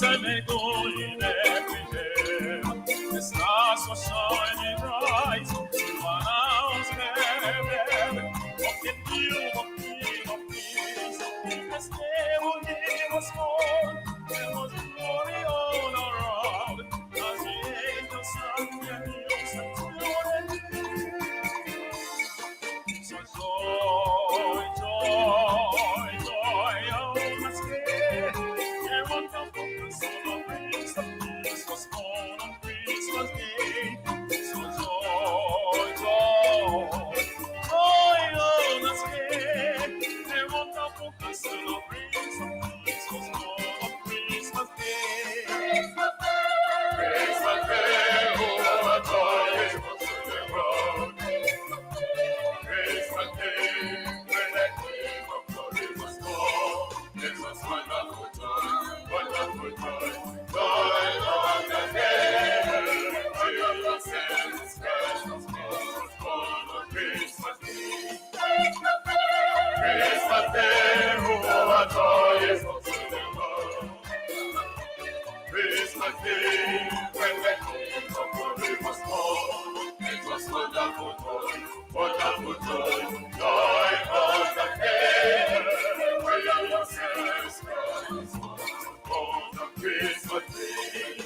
me going every day. The stars were shining bright to announce heaven of the new of King of Kings. In this day when he was born, there was glory all around. As the angels sang their hymns to the so joy, joy, joy, oh, let's get. There was a focus on the Prince of Peace was born on Christmas Day. So joy, joy, joy, oh, let's get. There was a focus on the Prince of Peace was born on Christmas Day. Christmas Day, oh, what joy is was in the world. Christmas Day, when the King of Glory was born. It was wonderful joy, wonderful joy, joy on the day. Jesus Christ was born on Christmas Day. Christmas Day, oh, what joy is was in the world. Christmas Day, when the King of Glory was born. It was wonderful joy, wonderful joy, joy on the day. Jesus Christ was born on Christmas Day.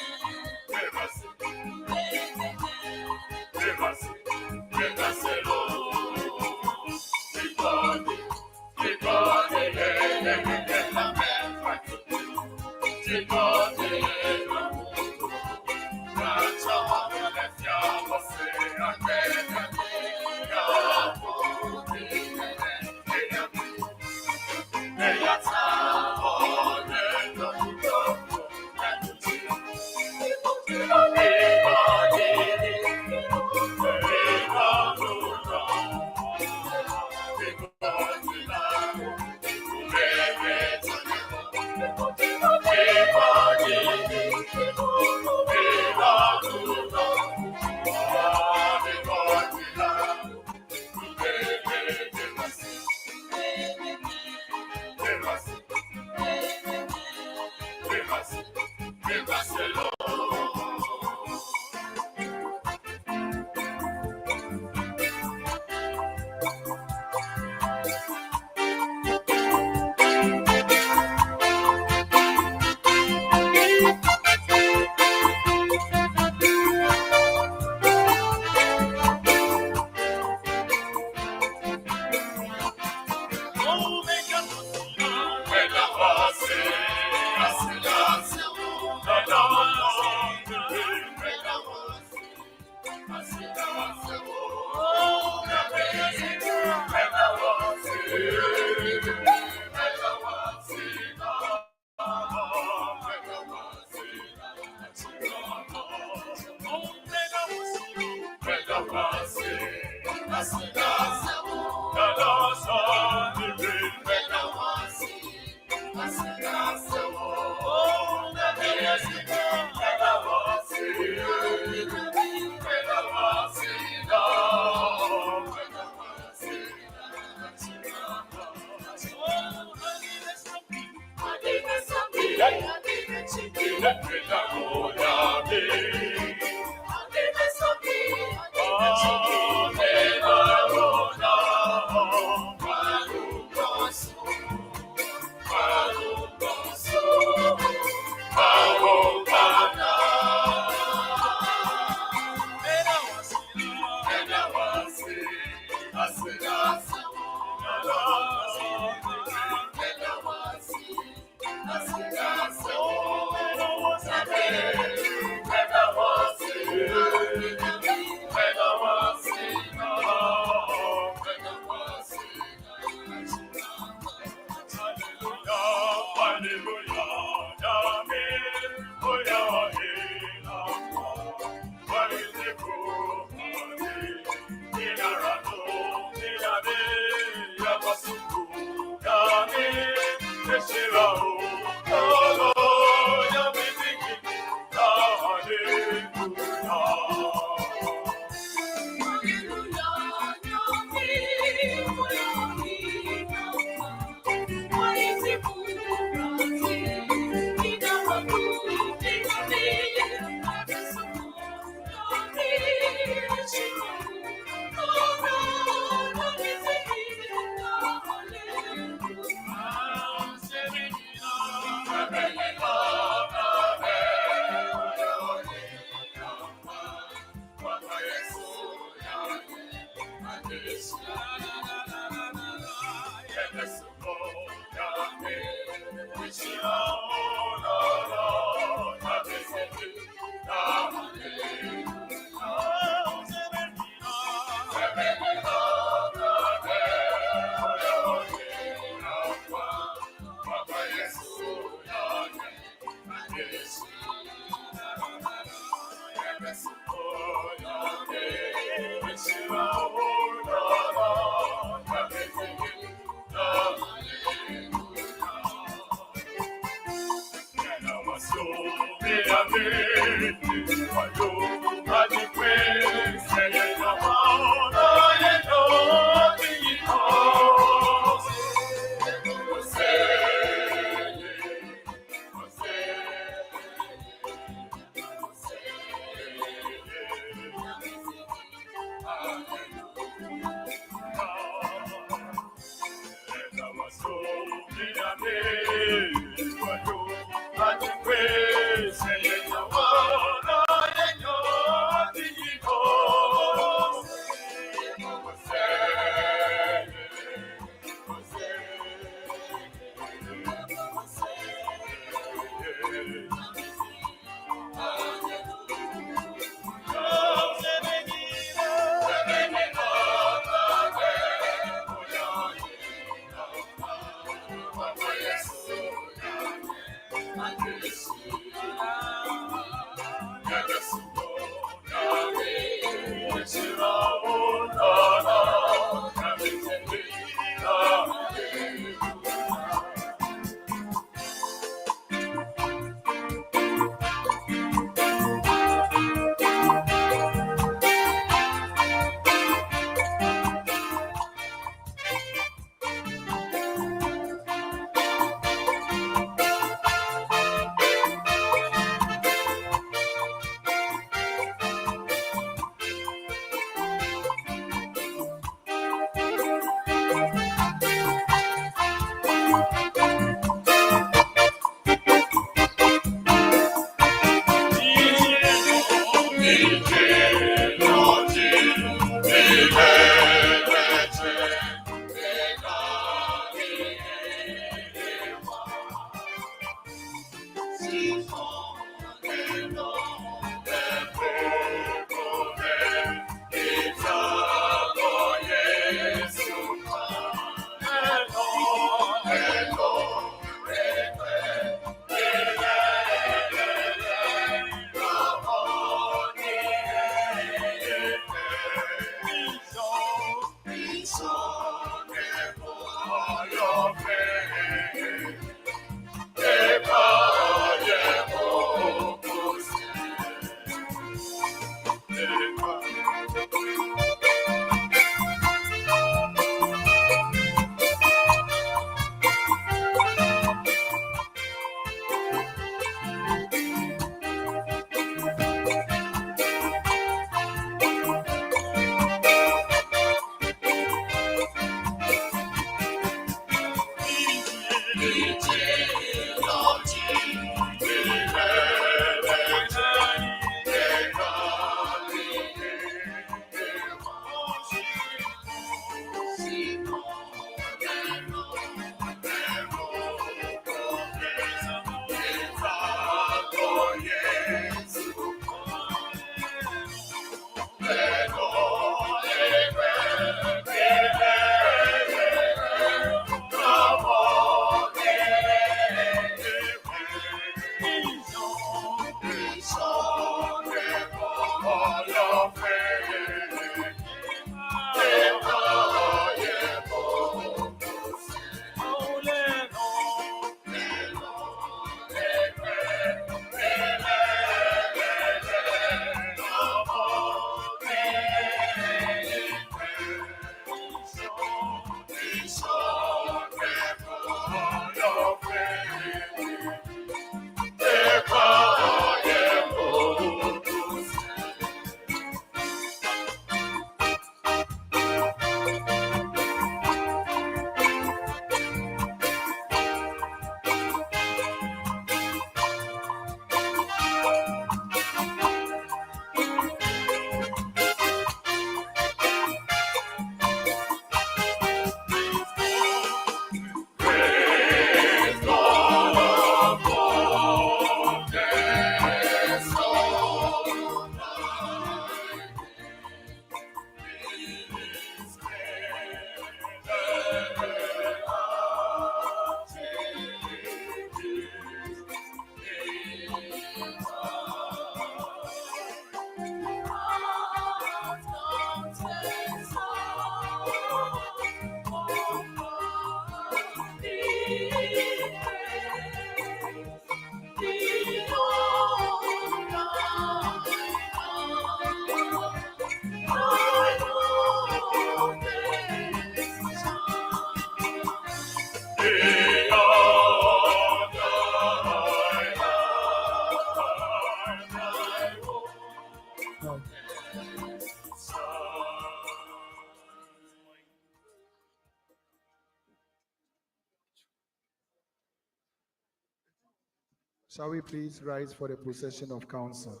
Shall we please rise for the procession of counsel?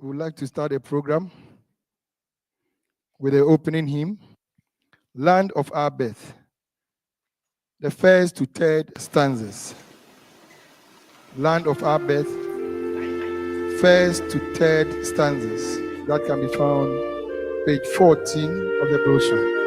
We would like to start a program with the opening hymn, Land of Our Birth, the first to third stanzas. Land of Our Birth, first to third stanzas. That can be found page 14 of the brochure.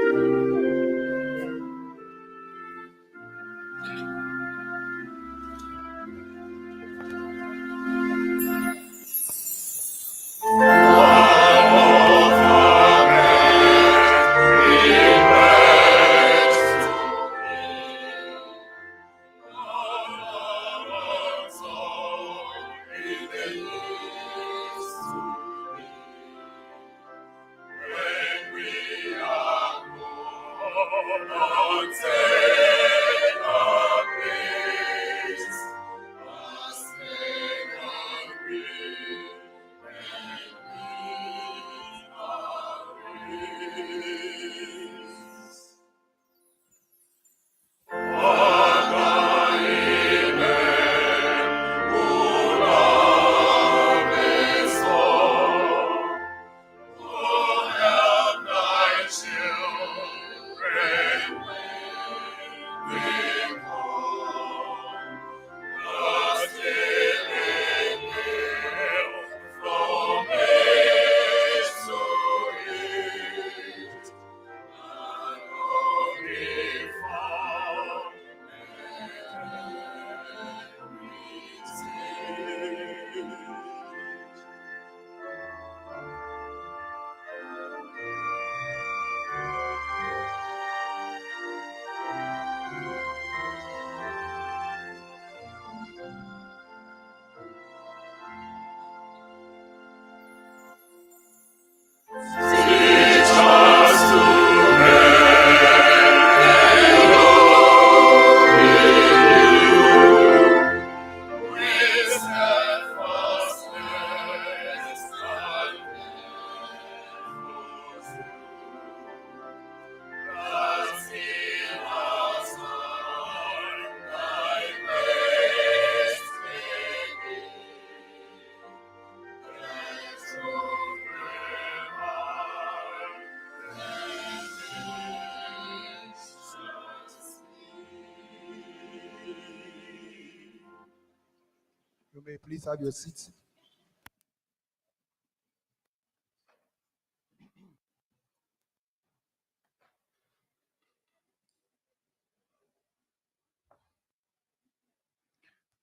You may please have your seats.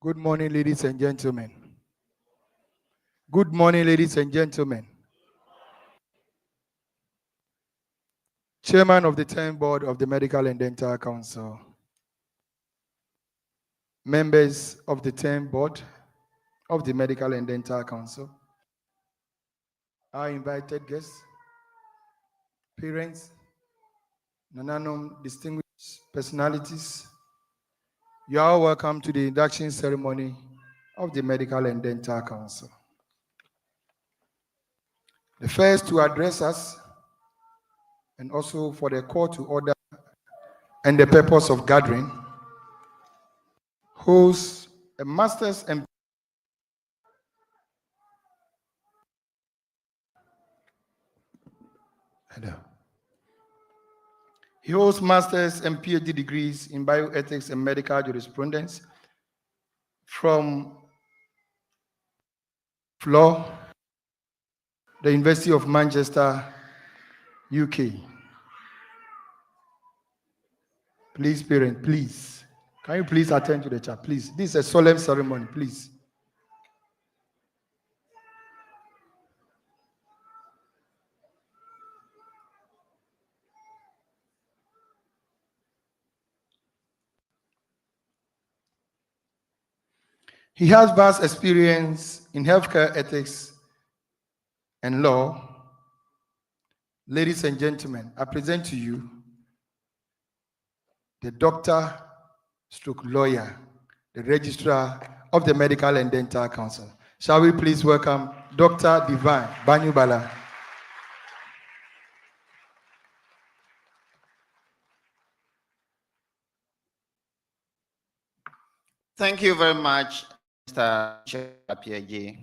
Good morning, ladies and gentlemen. Good morning, ladies and gentlemen. Chairman of the 10th Board of the Medical and Dental Council, members of the 10th Board of the Medical and Dental Council, our invited guests, parents, Nananum distinguished personalities, you are all welcome to the induction ceremony of the Medical and Dental Council. The first to address us, and also for the call to order and the purpose of gathering, holds a master's and he holds master's and PhD degrees in bioethics and medical jurisprudence from law, the University of Manchester, UK. Please, parent, please. Can you please attend to the chat, please? This is a solemn ceremony, please. He has vast experience in healthcare ethics and law. Ladies and gentlemen, I present to you the doctor stroke lawyer, the registrar of the Medical and Dental Council. Shall we please welcome Dr. Divine Banyubala. Thank you very much, Mr. Chair.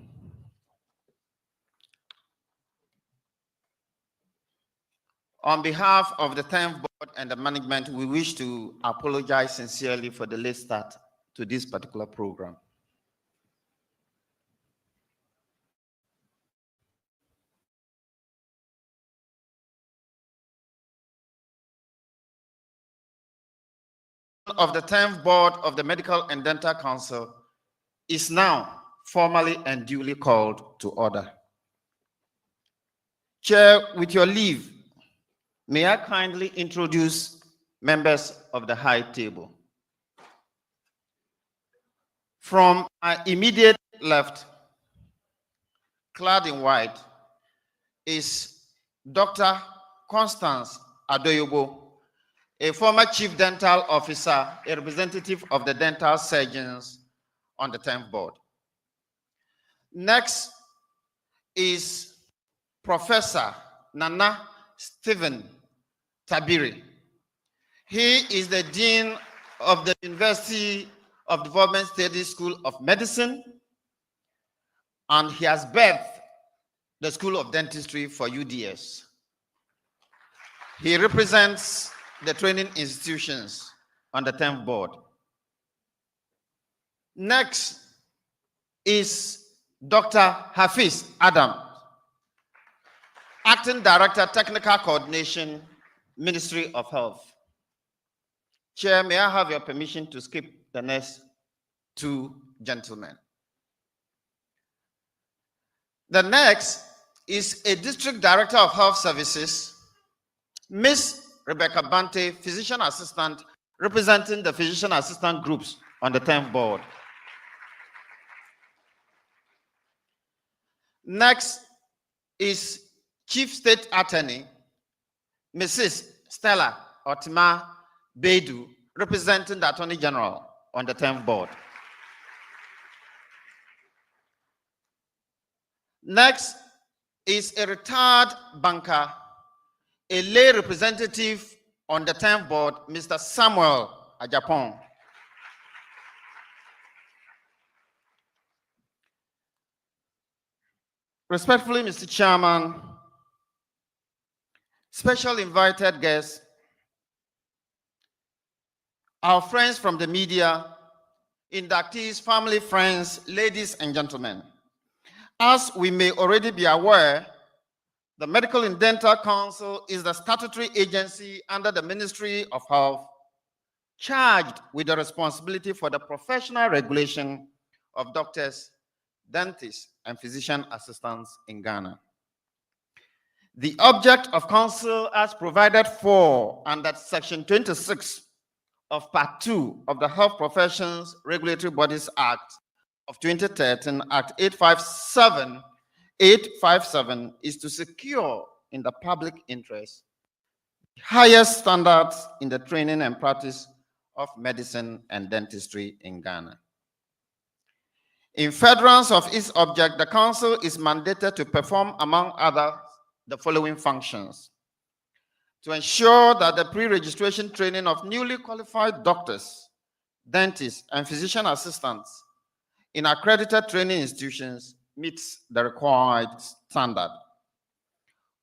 On behalf of the 10th Board and the management, we wish to apologize sincerely for the late start to this particular program. Of the 10th Board of the Medical and Dental Council is now formally and duly called to order. Chair, with your leave, may I kindly introduce members of the high table. From our immediate left, clad in white, is Dr. Constance Adoyobo, a former chief dental officer, a representative of the dental surgeons on the 10th Board. Next is Professor Nana Stephen Tabiri. He is the Dean of the University of Development Studies School of Medicine, and he has birthed the School of Dentistry for UGDS. He represents the training institutions on the 10th Board. Next is Dr. Hafiz Adam, Acting Director, Technical Coordination, Ministry of Health. Chair, may I have your permission to skip the next two gentlemen? The next is a District Director of Health Services, Ms. Rebecca Bante, Physician Assistant, representing the Physician Assistant groups on the 10th Board. Next is Chief State Attorney, Mrs. Stella Otima Bedu, representing the Attorney General on the 10th Board. Next is a retired banker, a lay representative on the 10th Board, Mr. Samuel Ajapon. Respectfully, Mr. Chairman, special invited guests, our friends from the media, inductees, family, friends, ladies and gentlemen. As we may already be aware, the Medical and Dental Council is the statutory agency under the Ministry of Health charged with the responsibility for the professional regulation of doctors, dentists, and physician assistants in Ghana. The object of counsel as provided for under Section 26 of Part 2 of the Health Professions Regulatory Bodies Act of 2013, Act 857, is to secure in the public interest highest standards in the training and practice of medicine and dentistry in Ghana. In furtherance of its object, the council is mandated to perform, among others, the following functions: to ensure that the pre-registration training of newly qualified doctors, dentists, and physician assistants in accredited training institutions meets the required standard.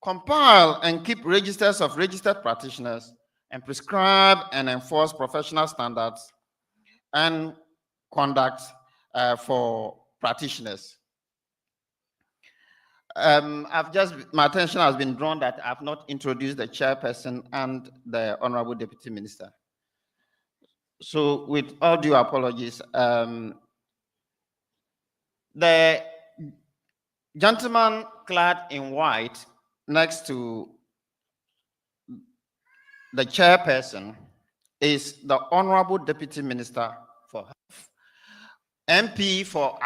Compile and keep registers of registered practitioners and prescribe and enforce professional standards and conduct for practitioners. My attention has been drawn that I've not introduced the chairperson and the Honorable Deputy Minister. So with all due apologies, the gentleman clad in white next to the chairperson is the Honorable Deputy Minister for Health, MP for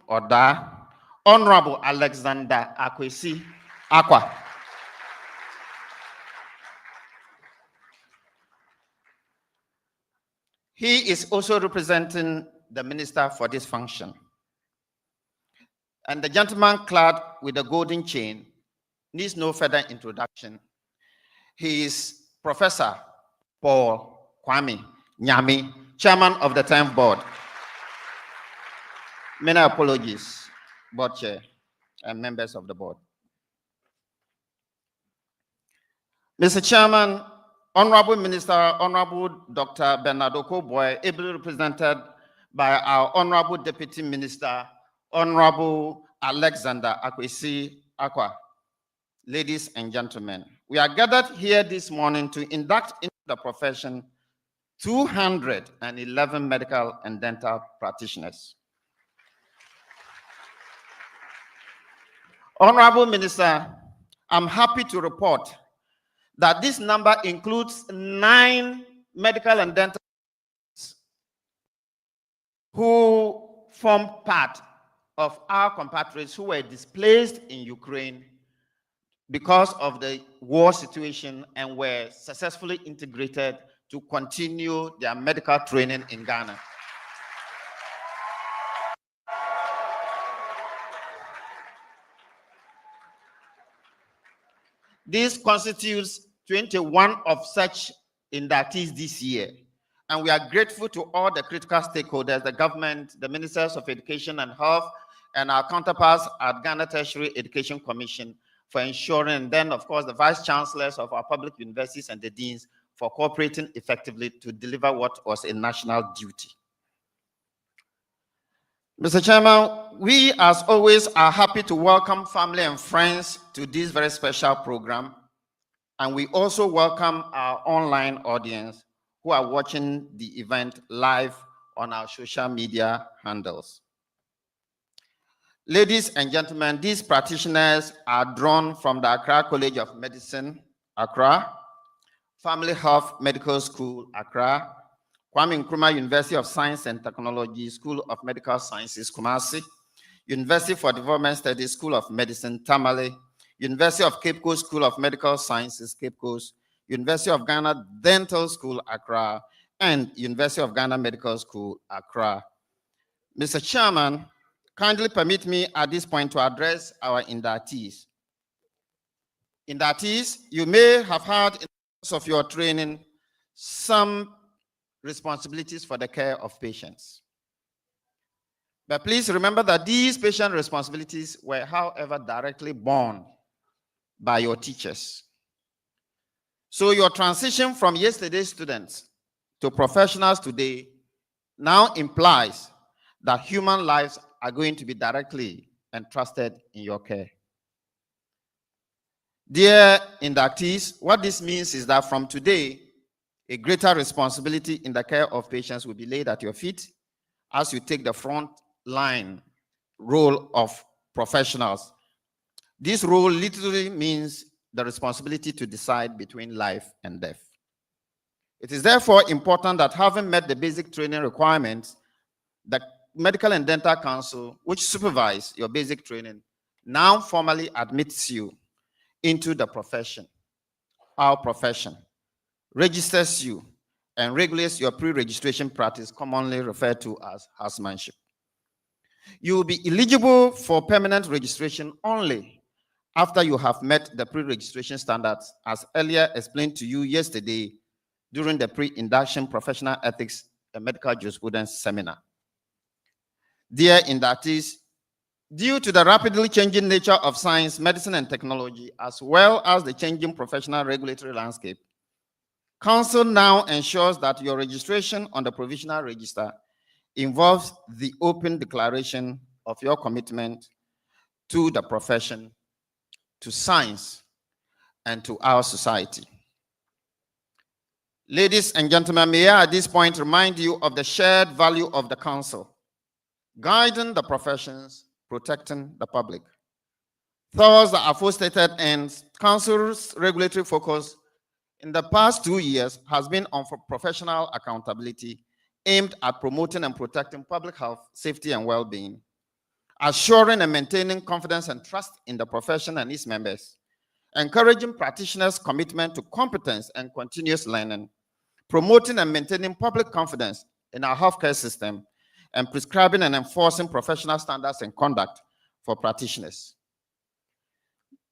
Oda, Honorable Alexander Akwesi Akwa. He is also representing the minister for this function. And the gentleman clad with the golden chain needs no further introduction. He is Professor Paul Kwame Nyami, Chairman of the 10th Board. Many apologies, Board Chair and members of the board. Mr. Chairman, Honorable Minister, Honorable Dr. Bernard Okoboy, ably represented by our Honorable Deputy Minister, Honorable Alexander Akwesi Akwa. Ladies and gentlemen, we are gathered here this morning to induct into the profession 211 medical and dental practitioners. Honorable Minister, I'm happy to report that this number includes 9 medical and dental who form part of our compatriots who were displaced in Ukraine because of the war situation and were successfully integrated to continue their medical training in Ghana. This constitutes 21 of such inductees this year. And we are grateful to all the critical stakeholders, the government, the ministers of education and health, and our counterparts at Ghana Tertiary Education Commission for ensuring, and then of course the vice chancellors of our public universities and the deans for cooperating effectively to deliver what was a national duty. Mr. Chairman, we as always are happy to welcome family and friends to this very special program. And we also welcome our online audience who are watching the event live on our social media handles. Ladies and gentlemen, these practitioners are drawn from the Accra College of Medicine, Accra, Family Health Medical School, Accra, Kwame Nkrumah University of Science and Technology, School of Medical Sciences, Kumasi, University for Development Studies, School of Medicine, Tamale, University of Cape Coast School of Medical Sciences, Cape Coast, University of Ghana Dental School, Accra, and University of Ghana Medical School, Accra. Mr. Chairman, kindly permit me at this point to address our inductees. Inductees, you may have had in the course of your training some responsibilities for the care of patients. But please remember that these patient responsibilities were, however, directly borne by your teachers. So your transition from yesterday's students to professionals today now implies that human lives are going to be directly entrusted in your care. Dear inductees, what this means is that from today, A greater responsibility in the care of patients will be laid at your feet as you take the front line role of professionals. This role literally means the responsibility to decide between life and death. It is therefore important that, having met the basic training requirements, the Medical and Dental Council, which supervises your basic training, now formally admits you into the profession, our profession, registers you, and regulates your pre-registration practice, commonly referred to as housemanship. You will be eligible for permanent registration only after you have met the pre-registration standards, as earlier explained to you yesterday during the pre-induction professional ethics and medical jurisprudence seminar. Dear inductees, due to the rapidly changing nature of science, medicine, and technology, as well as the changing professional regulatory landscape, Council now ensures that your registration on the provisional register involves the open declaration of your commitment to the profession, to science, and to our society. Ladies and gentlemen, may I at this point remind you of the shared value of the Council: guiding the professions, protecting the public. Towards the aforestated ends, Council's regulatory focus in the past 2 years has been on professional accountability aimed at promoting and protecting public health, safety, and well-being, assuring and maintaining confidence and trust in the profession and its members, encouraging practitioners' commitment to competence and continuous learning, promoting and maintaining public confidence in our healthcare system, and prescribing and enforcing professional standards and conduct for practitioners.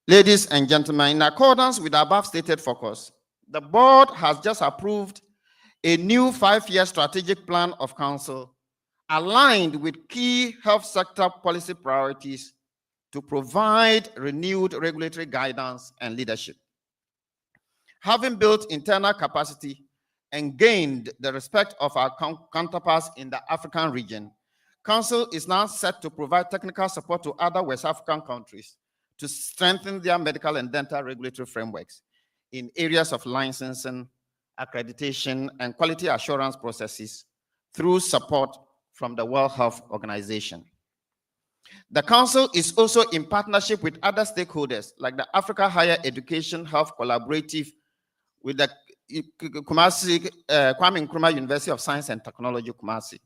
Ladies and gentlemen, in accordance with the above stated focus, the board has just approved a new 5-year strategic plan of Council aligned with key health sector policy priorities to provide renewed regulatory guidance and leadership. Having built internal capacity and gained the respect of our counterparts in the African region, Council is now set to provide technical support to other West African countries to strengthen their medical and dental regulatory frameworks in areas of licensing, accreditation, and quality assurance processes through support from the World Health Organization. The Council is also in partnership with other stakeholders like the Africa Higher Education Health Collaborative with the Kwame Nkrumah University of Science and Technology, Kumasi,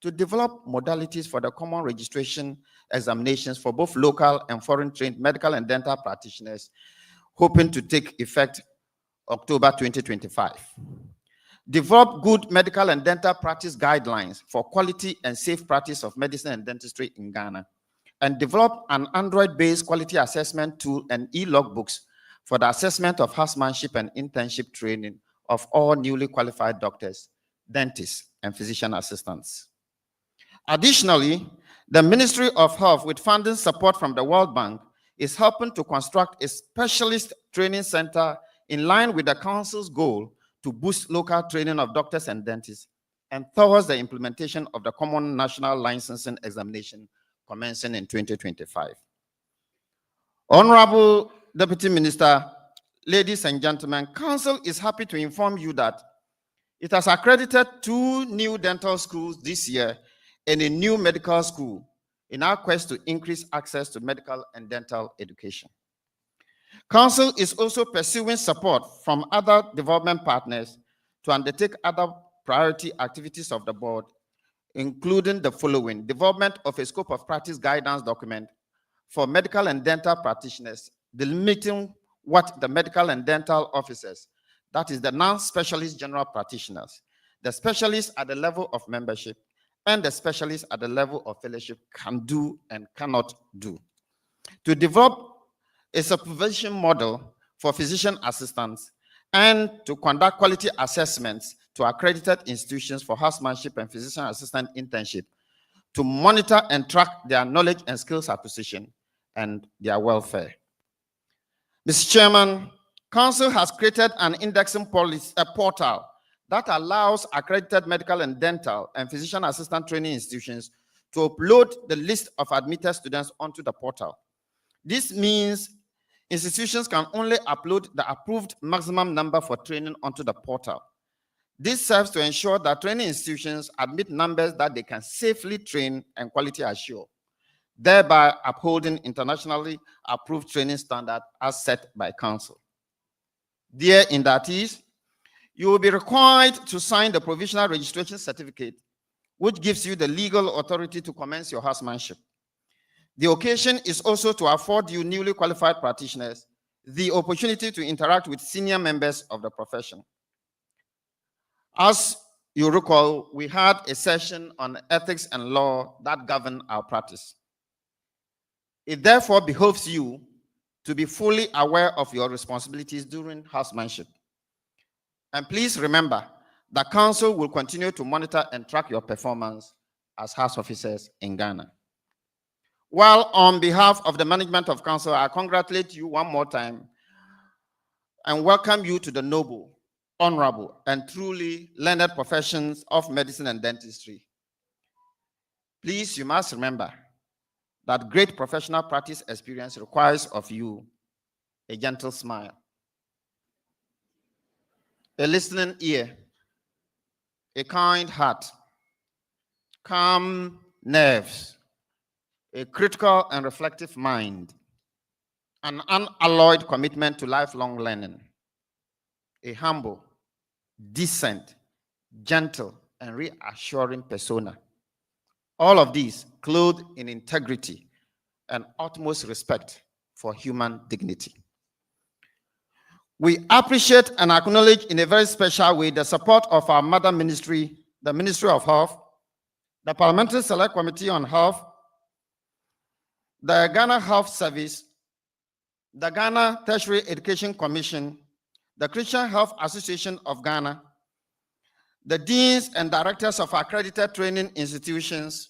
to develop modalities for the common registration examinations for both local and foreign trained medical and dental practitioners, hoping to take effect October 2025. Develop good medical and dental practice guidelines for quality and safe practice of medicine and dentistry in Ghana, and develop an Android-based quality assessment tool and e-logbooks for the assessment of housemanship and internship training of all newly qualified doctors, dentists, and physician assistants. Additionally, the Ministry of Health, with funding support from the World Bank, is helping to construct a specialist training center in line with the Council's goal to boost local training of doctors and dentists, and towards the implementation of the Common National Licensing Examination commencing in 2025. Honorable Deputy Minister, ladies and gentlemen, Council is happy to inform you that it has accredited 2 new dental schools this year and a new medical school in our quest to increase access to medical and dental education. Council is also pursuing support from other development partners to undertake other priority activities of the board, including the following: development of a scope of practice guidance document for medical and dental practitioners, delimiting what the medical and dental officers, that is the non-specialist general practitioners, the specialists at the level of membership, and the specialists at the level of fellowship can do and cannot do. To develop a supervision model for physician assistants, and to conduct quality assessments to accredited institutions for housemanship and physician assistant internship, to monitor and track their knowledge and skills acquisition and their welfare. Mr. Chairman, Council has created an indexing policy, a portal that allows accredited medical and dental and physician assistant training institutions to upload the list of admitted students onto the portal. This means institutions can only upload the approved maximum number for training onto the portal. This serves to ensure that training institutions admit numbers that they can safely train and quality assure, thereby upholding internationally approved training standards as set by Council. Dear inductees, you will be required to sign the provisional registration certificate, which gives you the legal authority to commence your housemanship. The occasion is also to afford you newly qualified practitioners the opportunity to interact with senior members of the profession. As you recall, we had a session on ethics and law that govern our practice. It therefore behoves you to be fully aware of your responsibilities during housemanship. And please remember that Council will continue to monitor and track your performance as house officers in Ghana. While on behalf of the management of Council, I congratulate you one more time and welcome you to the noble, honorable, and truly learned professions of medicine and dentistry. Please, you must remember that great professional practice experience requires of you a gentle smile, a listening ear, a kind heart, calm nerves, a critical and reflective mind, an unalloyed commitment to lifelong learning, a humble, decent, gentle, and reassuring persona. All of these clothed in integrity and utmost respect for human dignity. We appreciate and acknowledge in a very special way the support of our mother ministry, the Ministry of Health, the Parliamentary Select Committee on Health, the Ghana Health Service, the Ghana Tertiary Education Commission, the Christian Health Association of Ghana, the deans and directors of accredited training institutions,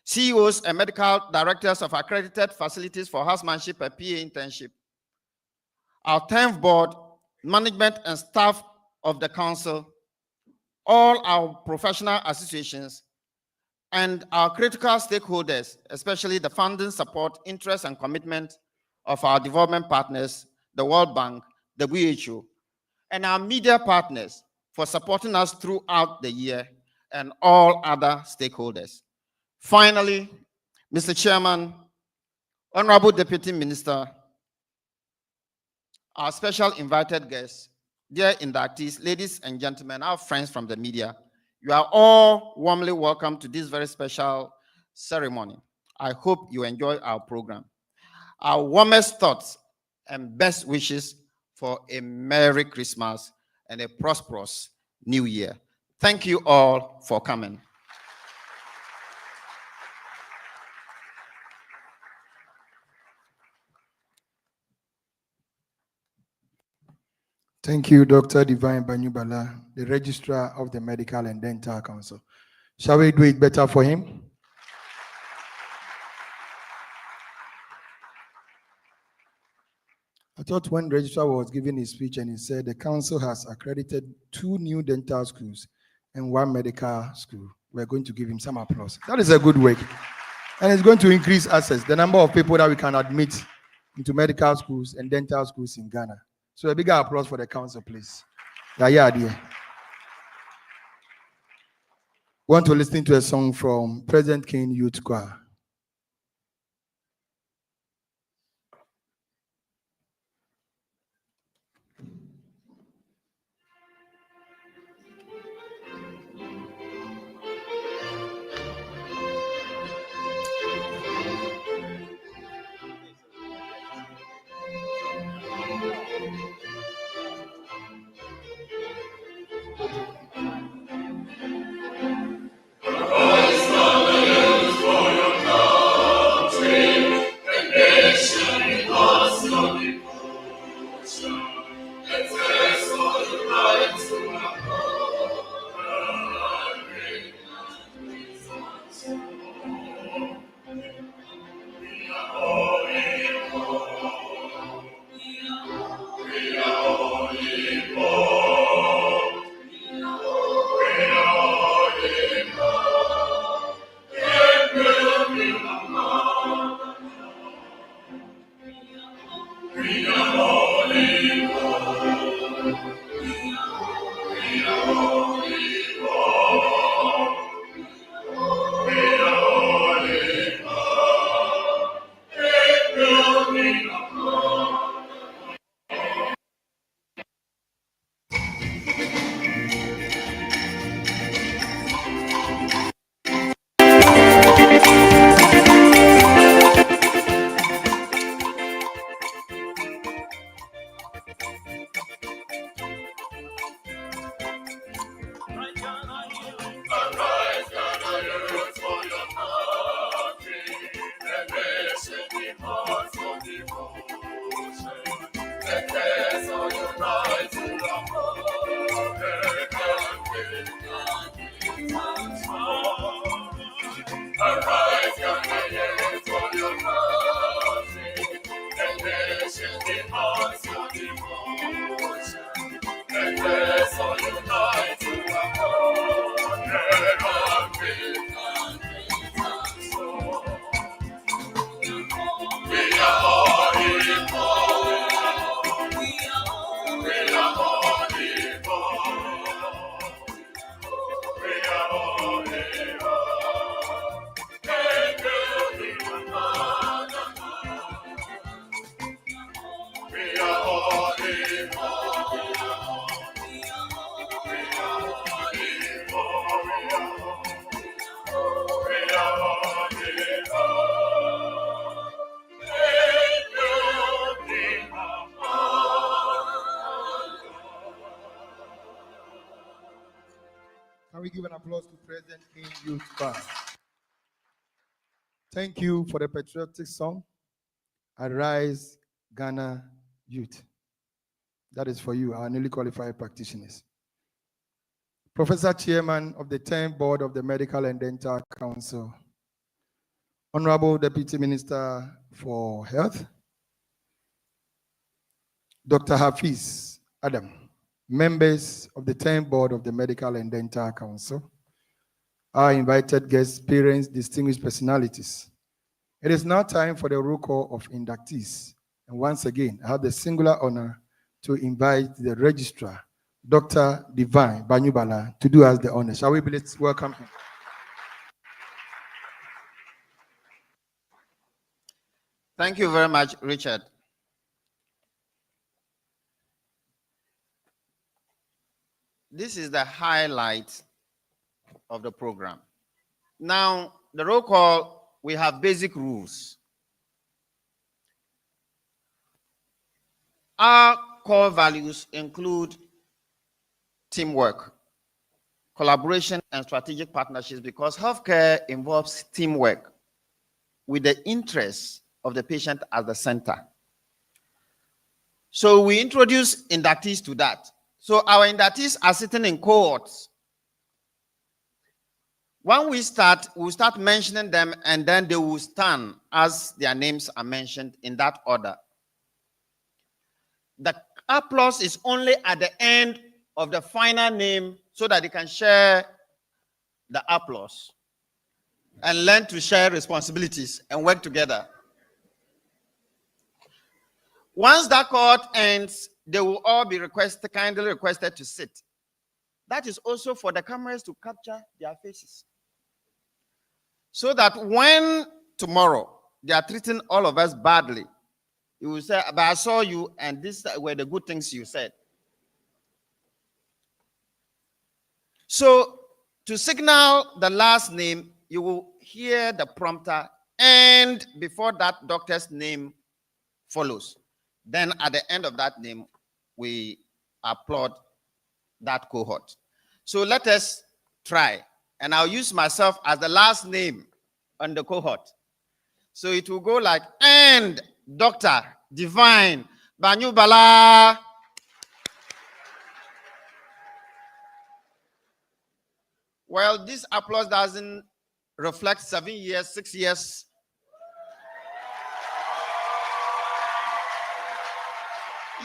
CEOs and medical directors of accredited facilities for housemanship and PA internship, our 10th board, management and staff of the council, all our professional associations, and our critical stakeholders, especially the funding support, interest, and commitment of our development partners, the World Bank, the WHO, and our media partners for supporting us throughout the year, and all other stakeholders. Finally, Mr. Chairman, Honorable Deputy Minister, our special invited guests, dear inductees, ladies and gentlemen, our friends from the media, you are all warmly welcome to this very special ceremony. I hope you enjoy our program. Our warmest thoughts and best wishes for a Merry Christmas and a prosperous New Year. Thank you all for coming. Thank you, Dr. Divine Banyubala, the Registrar of the Medical and Dental Council. Shall we do it better for him? I thought when the registrar was giving his speech and he said the council has accredited 2 new dental schools and 1 medical school, we're going to give him some applause. That is a good work. And it's going to increase access, the number of people that we can admit into medical schools and dental schools in Ghana. So a bigger applause for the council, please. Yeah, dear. Want to listen to a song from President King Youth Choir. For your Can we give an applause to President King Youth Band? Thank you for the patriotic song, Arise Ghana Youth. That is for you, our newly qualified practitioners. Professor Chairman of the 10th Board of the Medical and Dental Council, Honorable Deputy Minister for Health, Dr. Hafiz Adam, members of the 10th Board of the Medical and Dental Council, our invited guests, parents, distinguished personalities. It is now time for the roll call of inductees. And once again, I have the singular honor to invite the registrar, Dr. Divine Banyubala, to do us the honor. Shall we please welcome him? Thank you very much, Richard. This is the highlight of the program. Now, the roll call, we have basic rules. Our core values include teamwork, collaboration, and strategic partnerships, because healthcare involves teamwork with the interests of the patient at the center. So we introduce inductees to that. So our inductees are sitting in cohorts. When we start, we'll start mentioning them, and then they will stand as their names are mentioned in that order. The applause is only at the end of the final name so that they can share the applause and learn to share responsibilities and work together. Once that cohort ends, they will all be kindly requested to sit. That is also for the cameras to capture their faces, so that when tomorrow they are treating all of us badly, you will say, but I saw you and these were the good things you said. So to signal the last name, you will hear the prompter, and before that doctor's name follows. Then at the end of that name, we applaud that cohort. So let us try. And I'll use myself as the last name on the cohort. So it will go like, and Dr. Divine Banyubala. Well, this applause doesn't reflect 7 years, 6 years.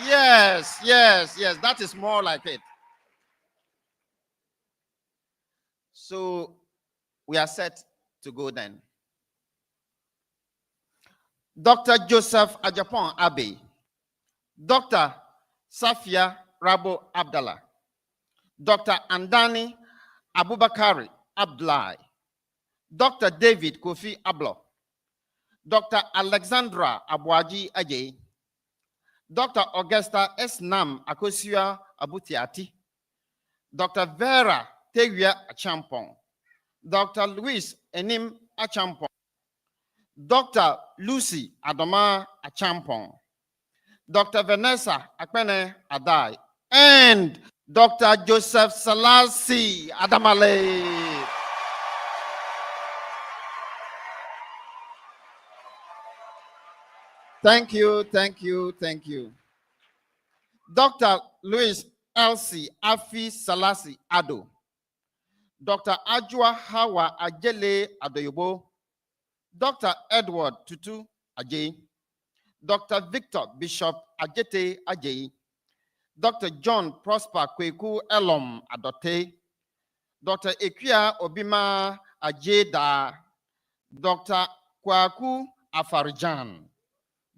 Yes, that is more like it. So we are set to go then. Dr. Joseph Ajapon Abe, Dr. Safia Rabo Abdallah, Dr. Andani Abubakari Abdullahi, Dr. David Kofi Ablo, Dr. Alexandra Abuaji Ajay, Dr. Augusta S. Nam Akosua Abutiati, Dr. Vera Teguia Champong, Dr. Louis Enim Achampong, Dr. Lucy Adoma Achampong, Dr. Vanessa Akpene Adai, and Dr. Joseph Salasi Adamale. Thank you, thank you, thank you. Dr. Louis Elsie Afi Salasi Ado, Dr. Ajua Hawa Ajele Adoyobo, Dr. Edward Tutu Ajay, Dr. Victor Bishop Ajete Ajay, Dr. John Prosper Kweku Elom Adote, Dr. Ekia Obima Ajeda, Dr. Kwaku Afarijan,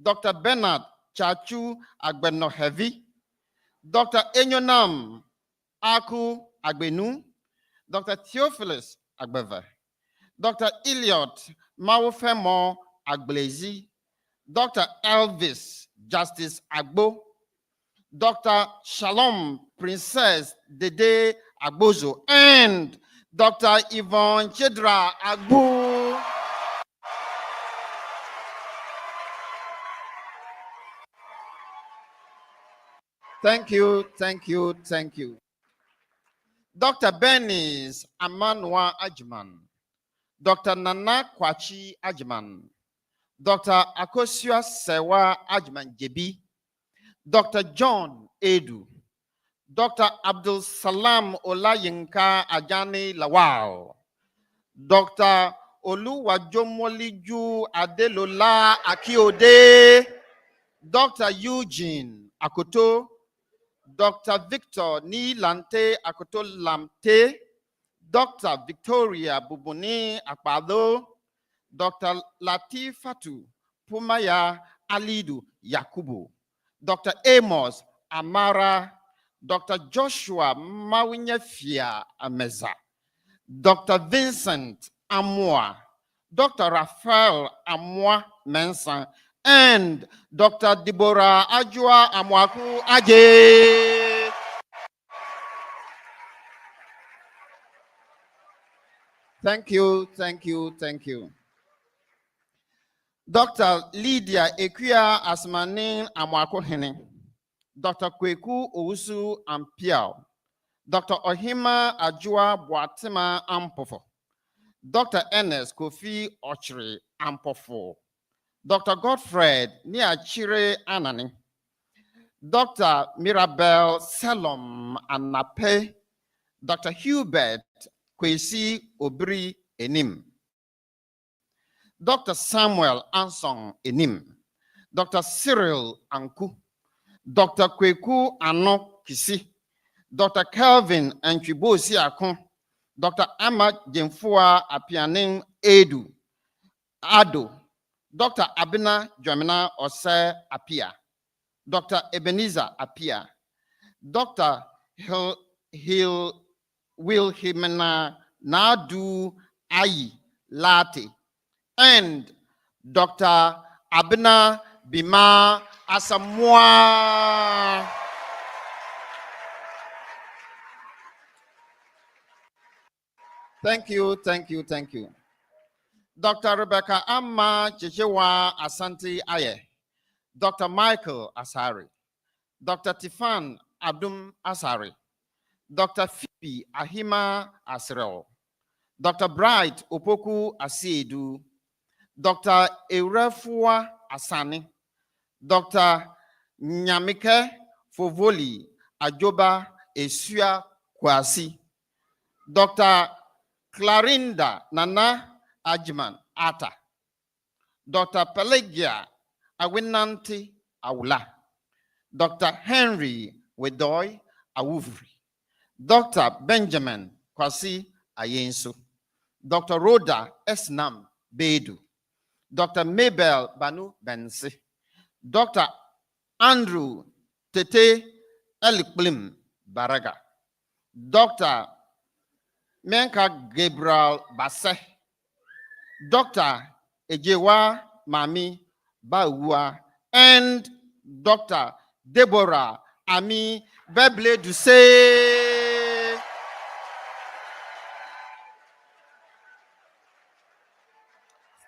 Dr. Bernard Chachu Agbenohevi, Dr. Enyonam Aku Agbenu, Dr. Theophilus Agbeve, Dr. Elliot Mawofemo Agblezi, Dr. Elvis Justice Agbo, Dr. Shalom Princess Dede Agbozo, and Dr. Yvonne Chedra Agbo. Thank you, thank you, thank you. Dr. Bernice Amanwa Ajman, Dr. Nana Kwachi Ajman, Dr. Akosua Sewa Ajman Jebi, Dr. John Edu, Dr. Abdul Salam Olayinka Ajani Lawal, Dr. Oluwajomoliju Adelola Akiode, Dr. Eugene Akoto, Dr. Victor Nilante Akoto Lamte, Dr. Victoria Bubuni Akpado, Dr. Latifatu Pumaya Alidu Yakubu, Dr. Amos Amara, Dr. Joshua Mawinyefia Ameza, Dr. Vincent Amwa, Dr. Raphael Amwa Mensa, and Dr. Deborah Ajua Amwaku Aje. Thank you, thank you, thank you. Dr. Lydia Equia Asmanin Amwaku Hene, Dr. Kweku Owusu Ampiao, Dr. Ohima Ajua Boatima Ampofo, Dr. Ernest Kofi Ochre Ampofo, Dr. Godfred Niachire Anani, Dr. Mirabel Selom Anape, Dr. Hubert Kwesi Obri Enim, Dr. Samuel Ansong Enim, Dr. Cyril Anku, Dr. Kweku Ano Kisi, Dr. Kelvin Anchibosi Akon, Dr. Ahmad Jemfua Apianin Edu, Ado, Dr. Abina Jomina Ose Apia, Dr. Ebenezer Apia, Dr. Wilhelmina Nadu Ayi Late, and Dr. Abina Bima Asamoah. Thank you, thank you, thank you. Dr. Rebecca Amma Chichewa Asante Aye, Dr. Michael Asari, Dr. Tifan Abdum Asari, Dr. Phoebe Ahima Asrel, Dr. Bright Opoku Asiedu, Dr. Eurefua Asani, Dr. Nyamike Fovoli Ajoba Esua Kwasi, Dr. Clarinda Nana Ajman Ata, Dr. Pelagia Awinanti Awula, Dr. Henry Wedoy Awuvri, Dr. Benjamin Kwasi Ayenso, Dr. Rhoda Esnam Bedu, Dr. Mabel Banu Bensi, Dr. Andrew Tete Elikplim Baraga, Dr. Menka Gabriel Basse, Dr. Ejewa Mami Baua, and Dr. Deborah Ami Beble Duse.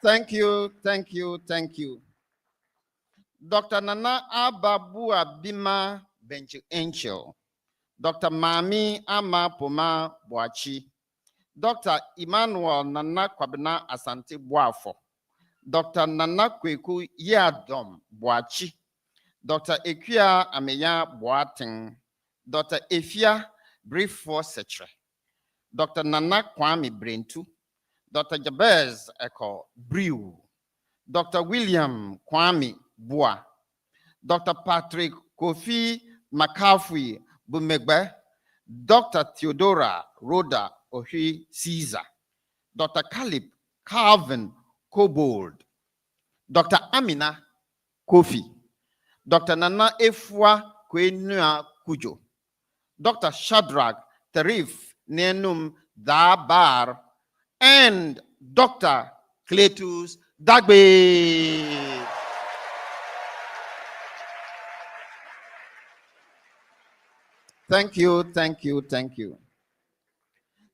Thank you, thank you, thank you. Dr. Nana Ababua Bima Bench Angel, Dr. Mami Ama Poma Boachi, Dr. Emmanuel Nana Kwabena Asante Boafo, Dr. Nana Kweku Yadom Boachi, Dr. Ekia Ameya Boating, Dr. Efia Briefo Setre, Dr. Nana Kwame Brentu, Dr. Jabez Eko Brew, Dr. William Kwame Boa, Dr. Patrick Kofi McCaffrey Bumegbe, Dr. Theodora Rhoda Ohi Caesar, Dr. Caleb Calvin Cobold, Dr. Amina Kofi, Dr. Nana Efwa Kwenua Kujo, Dr. Shadrach Terif Nenum Dabar, and Dr. Cletus Dagbe. Thank you, thank you, thank you.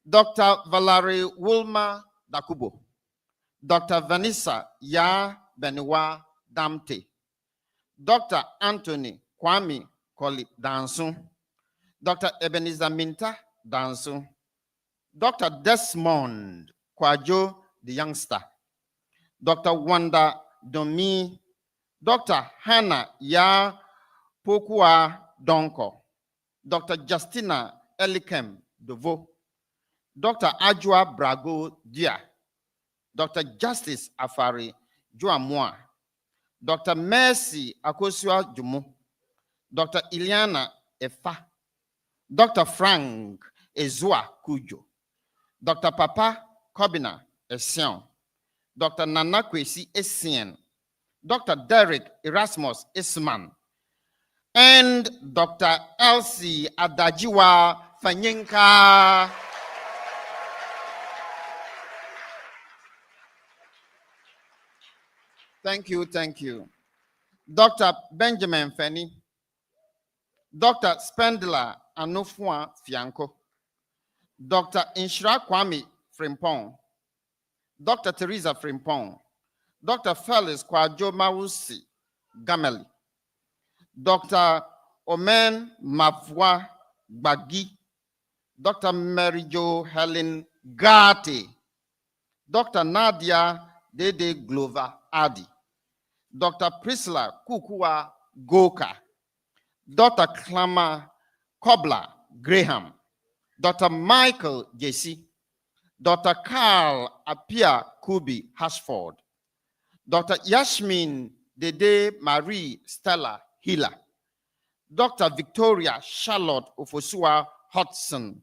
Dr. Valerie Wilma Dakubo, Dr. Vanessa Ya Beniwa Damte, Dr. Anthony Kwame Koli Dansu, Dr. Ebenezer Minta Dansu, Dr. Desmond Kwajo the Youngster, Dr. Wanda Domi, Dr. Hannah Ya Pokua Donko, Dr. Justina Elikem Dovo, Dr. Ajua Brago Dia, Dr. Justice Afari Juamua, Dr. Mercy Akosua Jumu, Dr. Iliana Efa, Dr. Frank Ezua Kujo, Dr. Papa Kobina Esion, Dr. Nana Kwesi Essien, Dr. Derek Erasmus Isman, and Dr. Elsie Adajiwa Fanyinka. Thank you, thank you. Dr. Benjamin Feni, Dr. Spendler Anufua Fianco, Dr. Inshra Kwame Frimpong, Dr. Teresa Frimpong, Dr. Felix Kwajo Mawusi Gameli, Dr. Omen Mafwa Bagi, Dr. Mary Jo Helen Gati, Dr. Nadia Dede Glover Adi, Dr. Priscilla Kukua Goka, Dr. Klama Kobla Graham, Dr. Michael Jesse, Dr. Carl Apia Kubi Hashford, Dr. Yasmin Dede Marie Stella Hila, Dr. Victoria Charlotte Ofosua Hodson,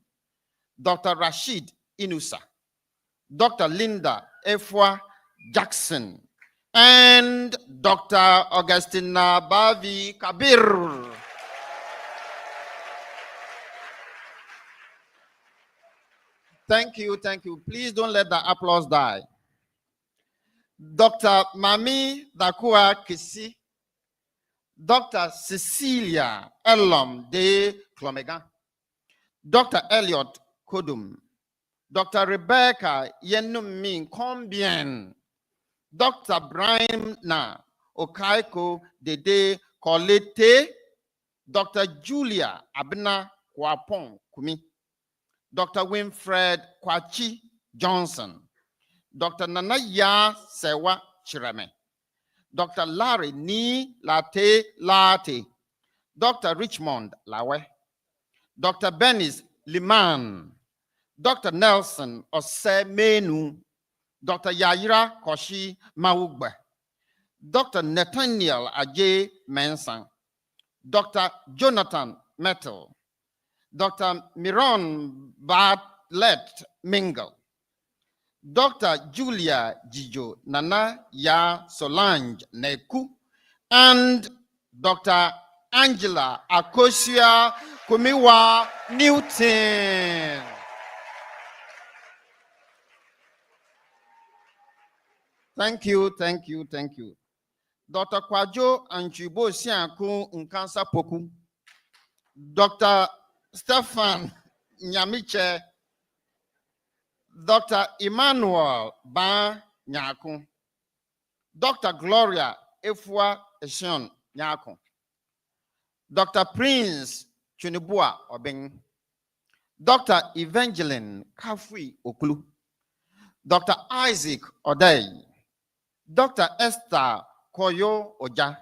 Dr. Rashid Inusa, Dr. Linda Efwa Jackson, and Dr. Augustina Bavi Kabir. Thank you, thank you. Please don't let the applause die. Dr. Mami Dakua Kisi, Dr. Cecilia Elom de Clomegan, Dr. Elliot Kodum, Dr. Rebecca Yenumi Combien, Dr. Brian Na Okaiko Dede Kolete, Dr. Julia Abna Kwapon Kumi, Dr. Winfred Kwachi Johnson, Dr. Nanaya Sewa Chirame, Dr. Larry Ni Late Late, Dr. Richmond Lawe, Dr. Benis Liman, Dr. Nelson Osemenu, Dr. Yaira Koshi Maugbe, Dr. Nathaniel Ajay Mensang, Dr. Jonathan Metal, Dr. Miron Bartlett Mingle, Dr. Julia Jijo Nana Ya Solange Neku, and Dr. Angela Akosia Kumiwa Newton. Thank you, thank you, thank you. Dr. Kwajo Anchibo Sianku Nkansa Poku, Dr. Stefan Nyamiche, Dr. Emmanuel Ba Nyaku, Dr. Gloria Efua Eshion Nyako, Dr. Prince Chunibua Obeng, Dr. Evangeline Kafui Okulu, Dr. Isaac Odei, Dr. Esther Koyo Oja,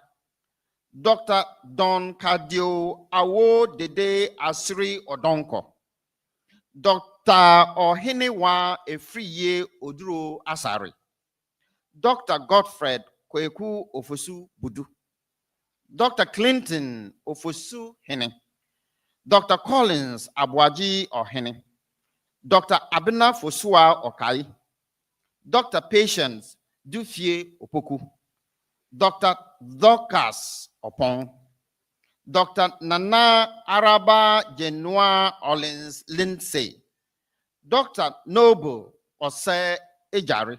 Dr. Don Kadio Awo Dede Asri Odonko, Dr. Ohinewa Efriye Oduro Asari, Dr. Godfred Kweku Ofosu Budu, Dr. Clinton Ofosu Hene, Dr. Collins Abwaji Ohene, Dr. Abena Fosua Okai, Dr. Patience Dufie Opoku, Dr. Dorcas Opon, Dr. Nana Araba Genoa Orleans Lindsay, Dr. Noble Osei Ejari,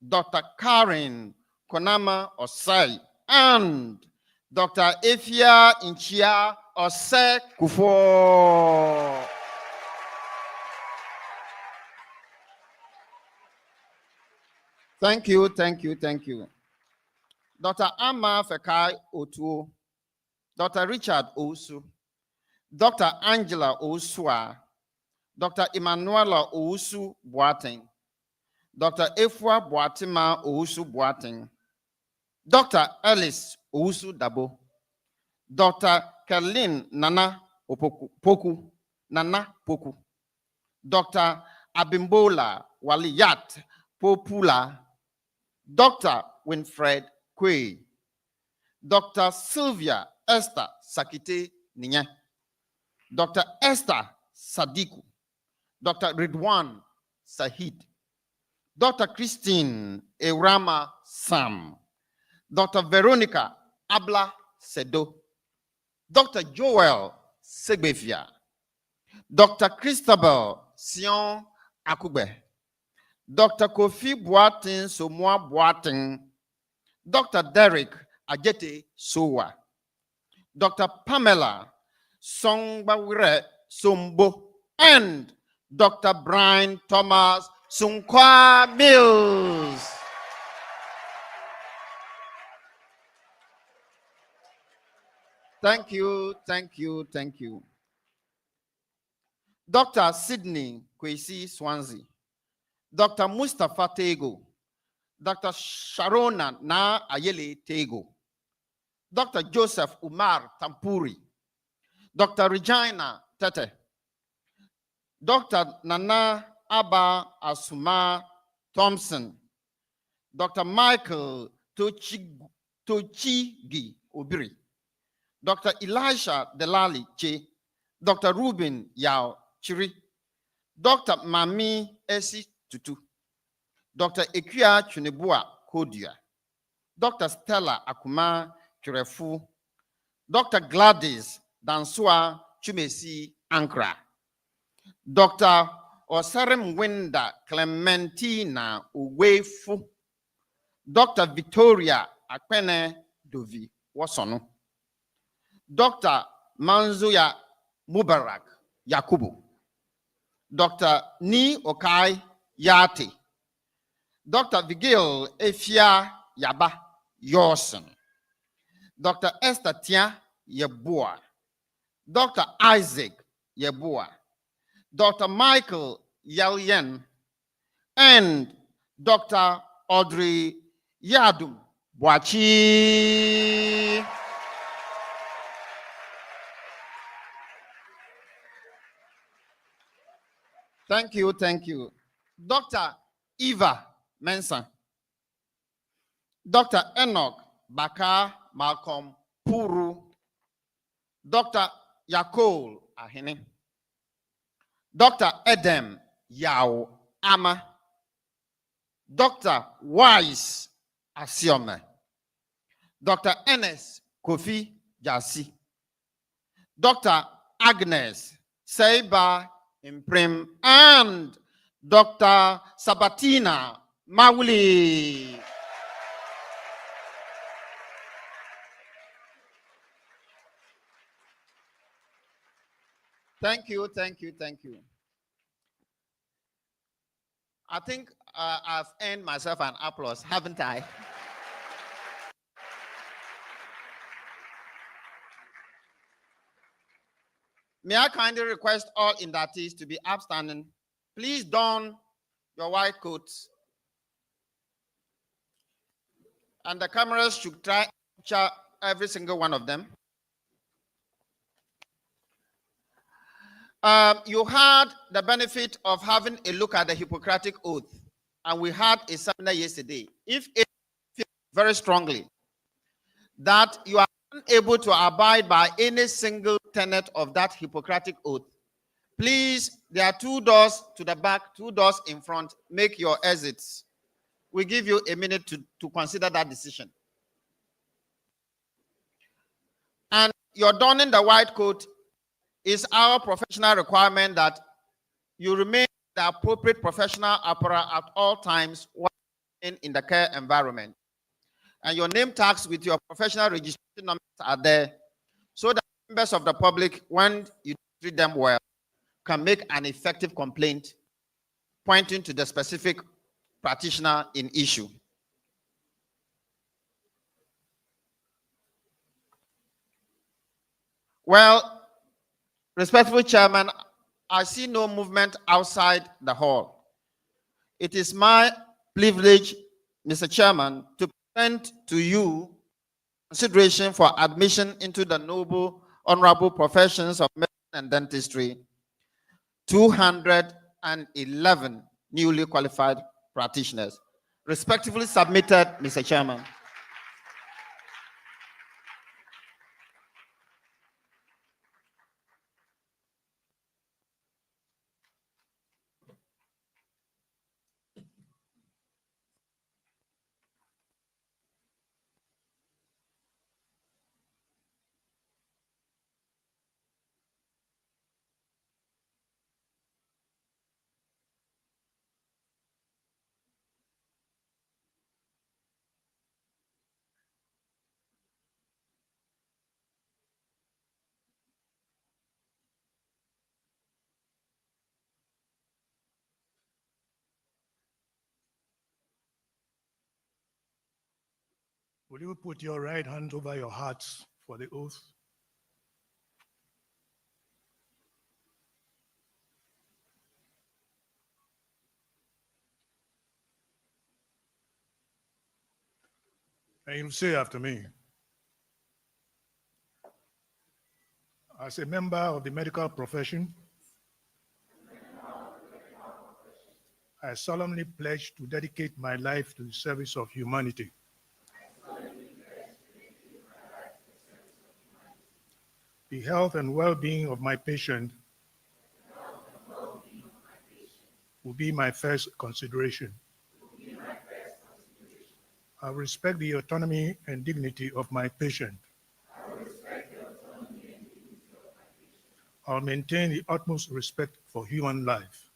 Dr. Karen Konama Osei, and Dr. Efia Inchia Osei Kufo. Thank you, thank you, thank you. Dr. Amma Fekai Otuo, Dr. Richard Ousu, Dr. Angela Ousua, Dr. Emanuela Ousu Boateng, Dr. Efua Boatima Ousu Boateng, Dr. Alice Ousu Dabo, Dr. Kerlin Nana Poku, Nana Poku, Dr. Abimbola Waliyat Popula, Dr. Winfred Kwe, Dr. Sylvia Esther Sakite Ninya, Dr. Esther Sadiku, Dr. Ridwan Sahid, Dr. Christine Erama Sam, Dr. Veronica Abla Sedo, Dr. Joel Segbefia, Dr. Christabel Sion Akube, Dr. Kofi Boatin Somoa Boatin, Dr. Derek Ajete Sowa, Dr. Pamela Songbawire Sombo, and Dr. Brian Thomas Sunkwa Mills. Thank you, thank you, thank you. Dr. Sydney Kwesi Swansea, Dr. Mustafa Tego, Dr. Sharona Na Ayele Tego, Dr. Joseph Umar Tampuri, Dr. Regina Tete, Dr. Nana Abba Asuma Thompson, Dr. Michael Tochigi Obiri, Dr. Elisha Delali Che, Dr. Ruben Yao Chiri, Dr. Mami Esi Tutu, Dr. Ekia Chunebua Kodia, Dr. Stella Akuma Churefu, Dr. Gladys Dansua Chumesi Ankra, Dr. Osarem Winda Clementina Uwefu, Dr. Victoria Akpene Dovi Wasono, Dr. Manzuya Mubarak Yakubu, Dr. Ni Okai Yate, Dr. Vigil Efia Yaba Yorson, Dr. Esther Tia Yeboah, Dr. Isaac Yeboah, Dr. Michael Yelyen, and Dr. Audrey Yadum Boachi. Thank you, thank you. Dr. Eva Mensah, Dr. Enoch Baka Malcolm Puru, Dr. Yakol Ahene, Dr. Edem Yao Ama, Dr. Wise Asiome, Dr. Enes Kofi Jasi, Dr. Agnes Seiba Imprim, and Dr. Sabatina Mawuli. Thank you, thank you, thank you. I think I've earned myself an applause, haven't I? May I kindly request all inductees to be upstanding. Please don your white coats. And the cameras should try to capture every single one of them. You had the benefit of having a look at the Hippocratic Oath, and we had a seminar yesterday. If it feels very strongly that you are unable to abide by any single tenet of that Hippocratic Oath, please, there are 2 doors to the back, 2 doors in front. Make your exits. We give you a minute to consider that decision. And your donning the white coat is our professional requirement that you remain the appropriate professional apparel at all times while in the care environment. And your name tags with your professional registration numbers are there so that members of the public, when you treat them well, can make an effective complaint pointing to the specific practitioner in issue. Well, respectful Chairman, I see no movement outside the hall. It is my privilege, Mr. Chairman, to present to you consideration for admission into the noble, honorable professions of medicine and dentistry, 211 newly qualified practitioners. Respectively submitted, Mr. Chairman. Will you put your right hand over your hearts for the oath? And you say after me, as a member of the medical profession, I solemnly pledge to dedicate my life to the service of humanity. The health and well-being of my patient will be my first consideration. I respect the autonomy and dignity of my patient. I'll maintain the utmost respect for human life.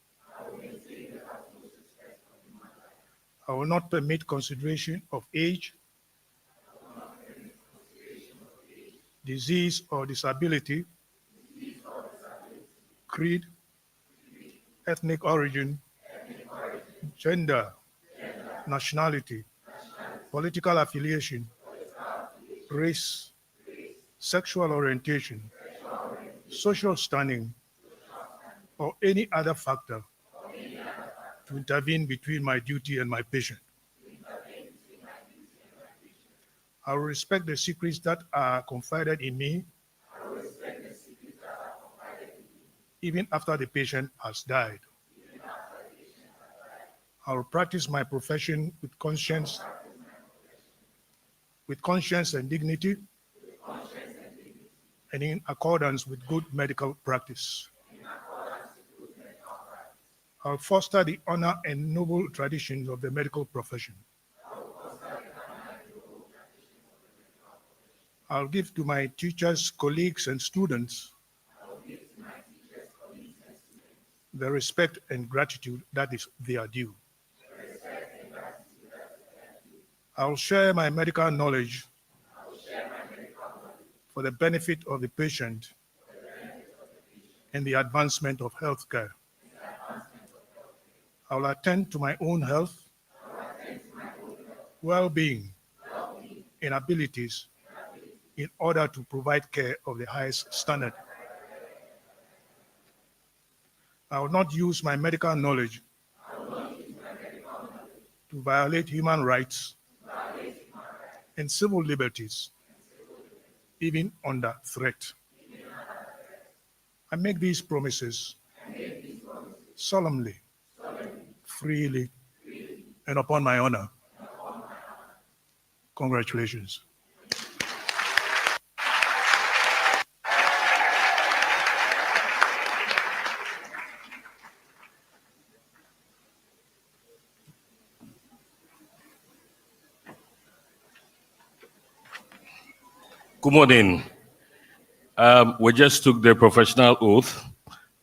I will not permit consideration of age, disease or disability, creed, ethnic origin, gender, nationality, political affiliation, race, sexual orientation, social standing, or any other factor to intervene between my duty and my patient. I will respect the secrets that are confided in me even after the patient has died. I will practice my profession with conscience and dignity, and in accordance with good medical practice. I'll foster the honor and noble traditions of the medical profession. I'll give to my teachers, colleagues, and students the respect and gratitude that is their due. I'll share my medical knowledge for the benefit of the patient and the advancement of healthcare. I will attend to my own health, well-being, and abilities in order to provide care of the highest standard. I will not use my medical knowledge to violate human rights and civil liberties, even under threat. I make these promises solemnly, freely, and upon my honor. Congratulations. Good morning. We just took the professional oath.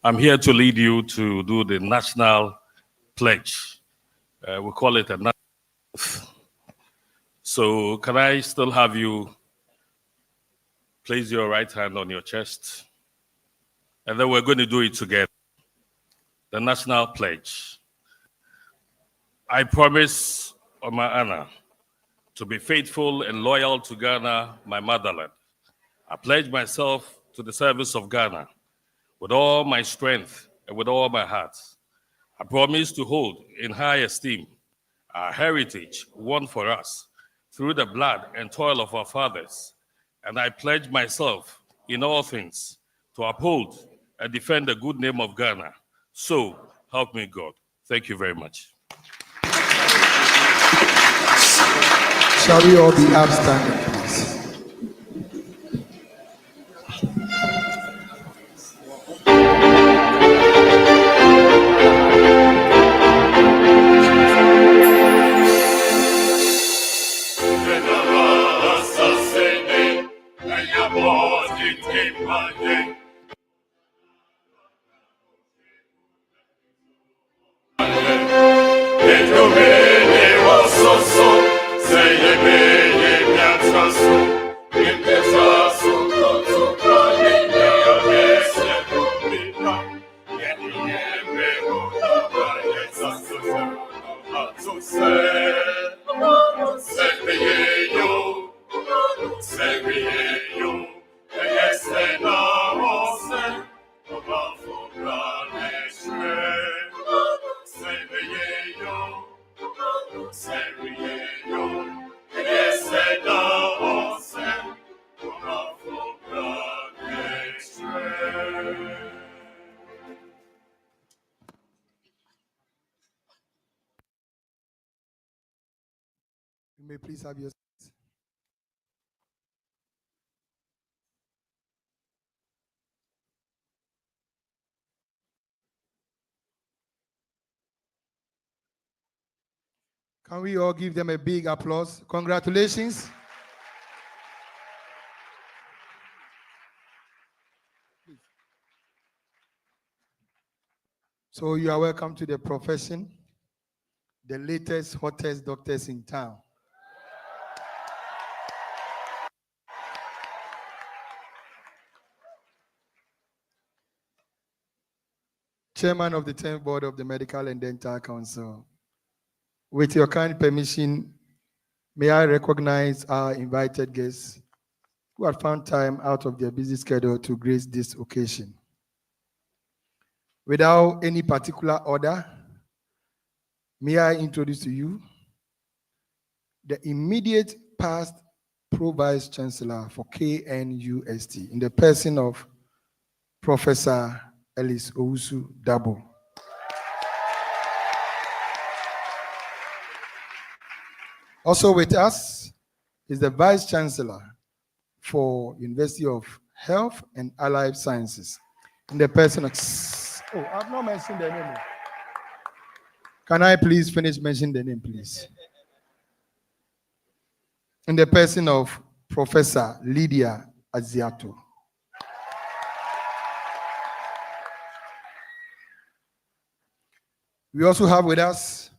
I'm here to lead you to do the national pledge. We call it a national oath. So can I still have you place your right hand on your chest? And then we're going to do it together. The national pledge. I promise on my honor to be faithful and loyal to Ghana, my motherland. I pledge myself to the service of Ghana with all my strength and with all my heart. I promise to hold in high esteem our heritage won for us through the blood and toil of our fathers. And I pledge myself in all things to uphold and defend the good name of Ghana. So help me God. Thank you very much. Shall we all be upstanding, please? You may please have your seats. Can we all give them a big applause? Congratulations. So you are welcome to the profession, the latest, hottest doctors in town. Chairman of the 10th Board of the Medical and Dental Council. With your kind permission, may I recognize our invited guests who have found time out of their busy schedule to grace this occasion. Without any particular order, may I introduce to you the immediate past Pro-Vice Chancellor for KNUST in the person of Professor Ellis Owusu Dabo. Also with us is the Vice Chancellor for University of Health and Allied Sciences in the person of... Oh, I've not mentioned the name. Can I please finish mentioning the name, please? In the person of Professor Lydia Aziato. We also have with us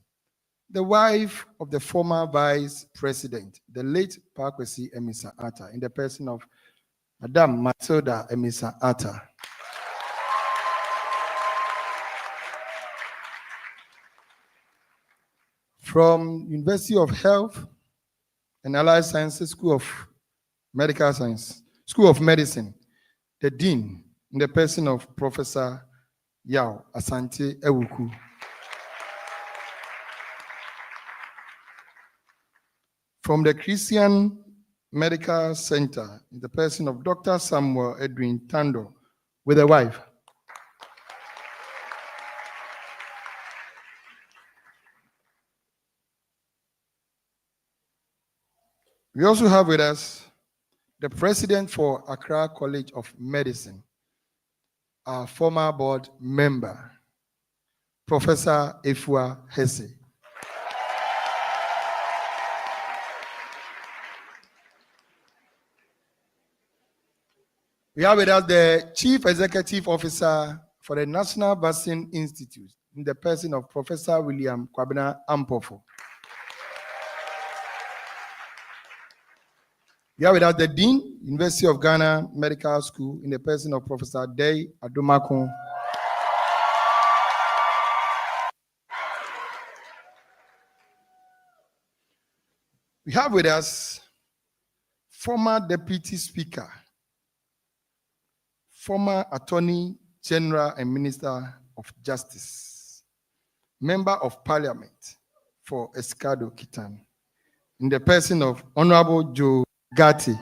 the wife of the former vice president, the late Pakwesi Emisa Atta, in the person of Madame Matilda Emisa Atta. From University of Health and Allied Sciences, School of Medical Science, School of Medicine, the Dean, in the person of Professor Yao Asante Ewuku. From the Christian Medical Center, in the person of Dr. Samuel Edwin Tando, with a wife. We also have with us the president for Accra College of Medicine, our former board member, Professor Efua Hesse. We have with us the Chief Executive Officer for the National Vaccine Institute, in the person of Professor William Kwame Ampofo. We have with us the Dean, University of Ghana Medical School, in the person of Professor Dey Adomakun. We have with us former Deputy Speaker, former Attorney General and Minister of Justice, Member of Parliament for Escado Kitan, in the person of Honorable Joe Gatti.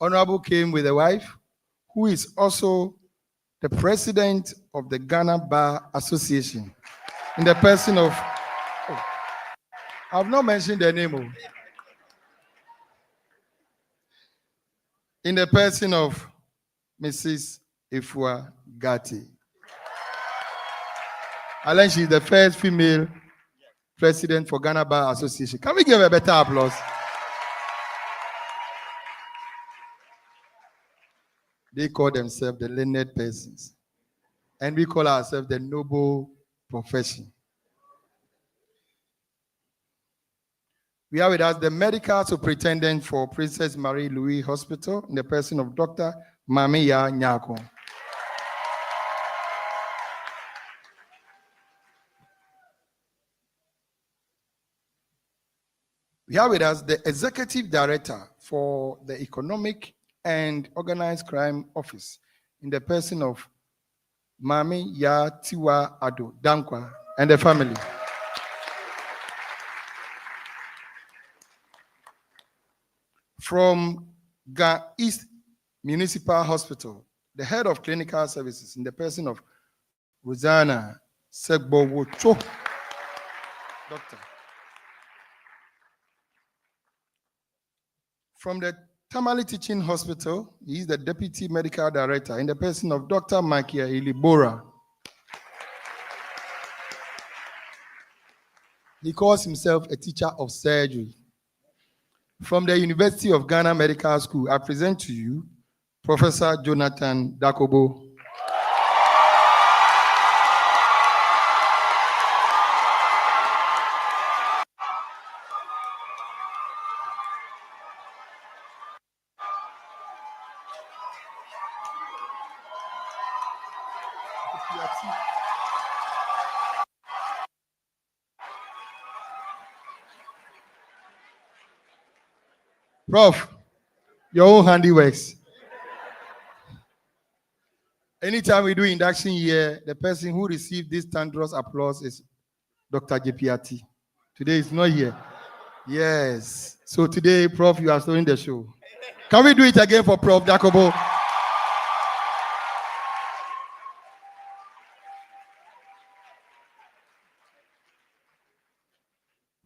Honorable came with a wife, who is also the president of the Ghana Bar Association, in the person of, I've not mentioned their name, in the person of Mrs. Efua Gatti. Alan, she's the first female president for Ghana Bar Association. Can we give her a better applause? They call themselves the learned persons, and we call ourselves the noble profession. We have with us the medical superintendent for Princess Marie Louis Hospital, in the person of Dr. Mamiya Nyako. We have with us the executive director for the Economic and Organized Crime Office, in the person of Mami Ya Tiwa Ado Dankwa and the family. From Ga East Municipal Hospital, the head of clinical services, in the person of Rosanna Segbowocho, doctor. From the Tamale Teaching Hospital, he is the deputy medical director, in the person of Dr. Makia Ilibora. He calls himself a teacher of surgery. From the University of Ghana Medical School, I present to you Professor Jonathan Dakobo. Prof, your own handiworks. Anytime we do induction here, the person who received this thunderous applause is Dr. JPRT. Today is not here. Yes. So today, Prof, you are starting the show. Can we do it again for Prof. Dakobo?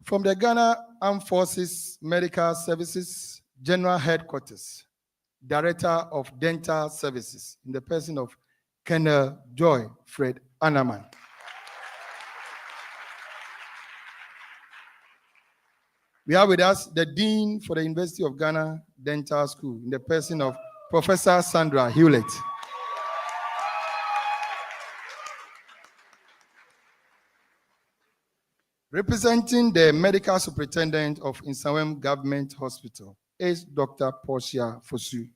From the Ghana Armed Forces Medical Services General Headquarters, Director of Dental Services, in the person of Colonel Joy Fred Anaman. We have with us the Dean for the University of Ghana Dental School, in the person of Professor Sandra Hewlett. Representing the medical superintendent of Insawem Government Hospital is Dr. Portia Fosu.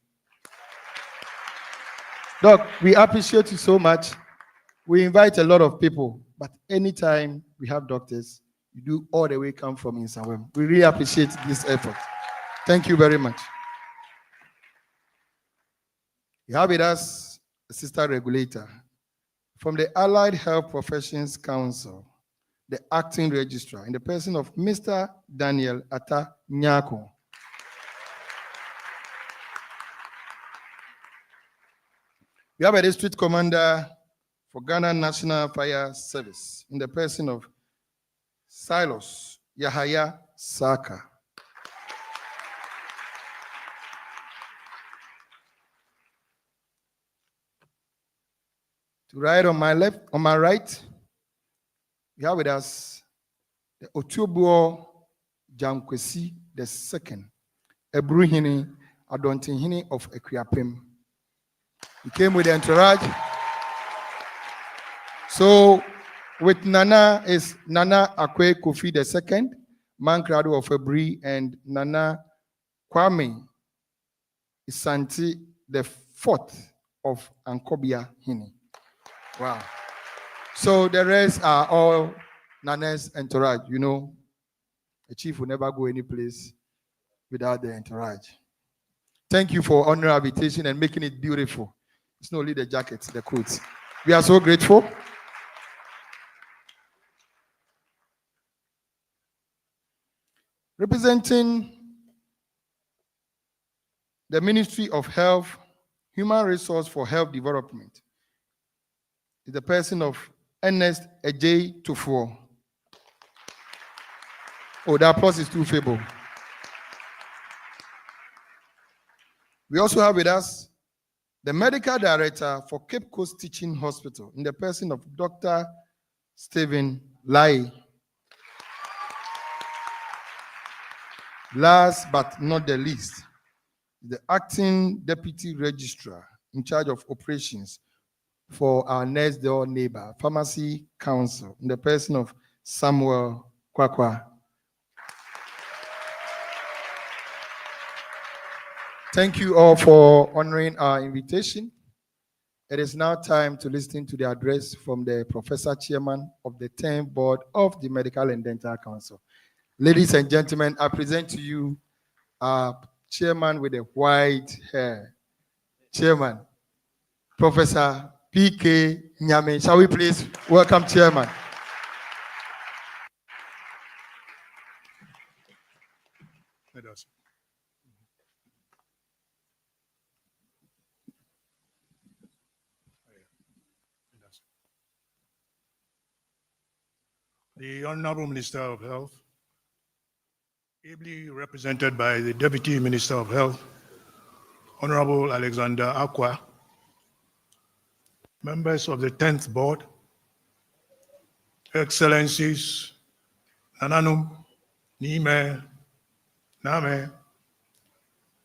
Doc, we appreciate you so much. We invite a lot of people, but anytime we have doctors, you do all the way come from Insawem. We really appreciate this effort. Thank you very much. We have with us a sister regulator from the Allied Health Professions Council, the acting registrar, in the person of Mr. Daniel Atta Nyako. We have a district commander for Ghana National Fire Service, in the person of Silos Yahaya Saka. To right on my left, on my right, we have with us the Otuobuo Jankwesi II, Ebruhini Adontinhini of Equiapim. He came with the entourage. So with Nana is Nana Akwe Kofi II, Mankrado of Ebri, and Nana Kwame Isanti the fourth of Ankobia Hini. Wow. So the rest are all Nana's entourage. You know, a chief will never go any place without the entourage. Thank you for honoring our invitation and making it beautiful. It's not only the jackets, the coats. We are so grateful. Representing the Ministry of Health, Human Resource for Health Development is the person of Ernest Ejay Tufuo. Oh, the applause is too feeble. We also have with us the Medical Director for Cape Coast Teaching Hospital in the person of Dr. Stephen Lai. Last but not the least, the Acting Deputy Registrar in charge of operations for our next door neighbor, Pharmacy Council, in the person of Samuel Kwakwa. Thank you all for honoring our invitation. It is now time to listen to the address from the Professor Chairman of the 10th Board of the Medical and Dental Council. Ladies and gentlemen, I present to you our chairman with the white hair. Chairman, Professor P.K. Nyame. Shall we please welcome Chairman? Let us. The Honorable Minister of Health, ably represented by the Deputy Minister of Health, Honorable Alexander Akwa, members of the 10th Board, Excellencies, Nananum, Nime, Name,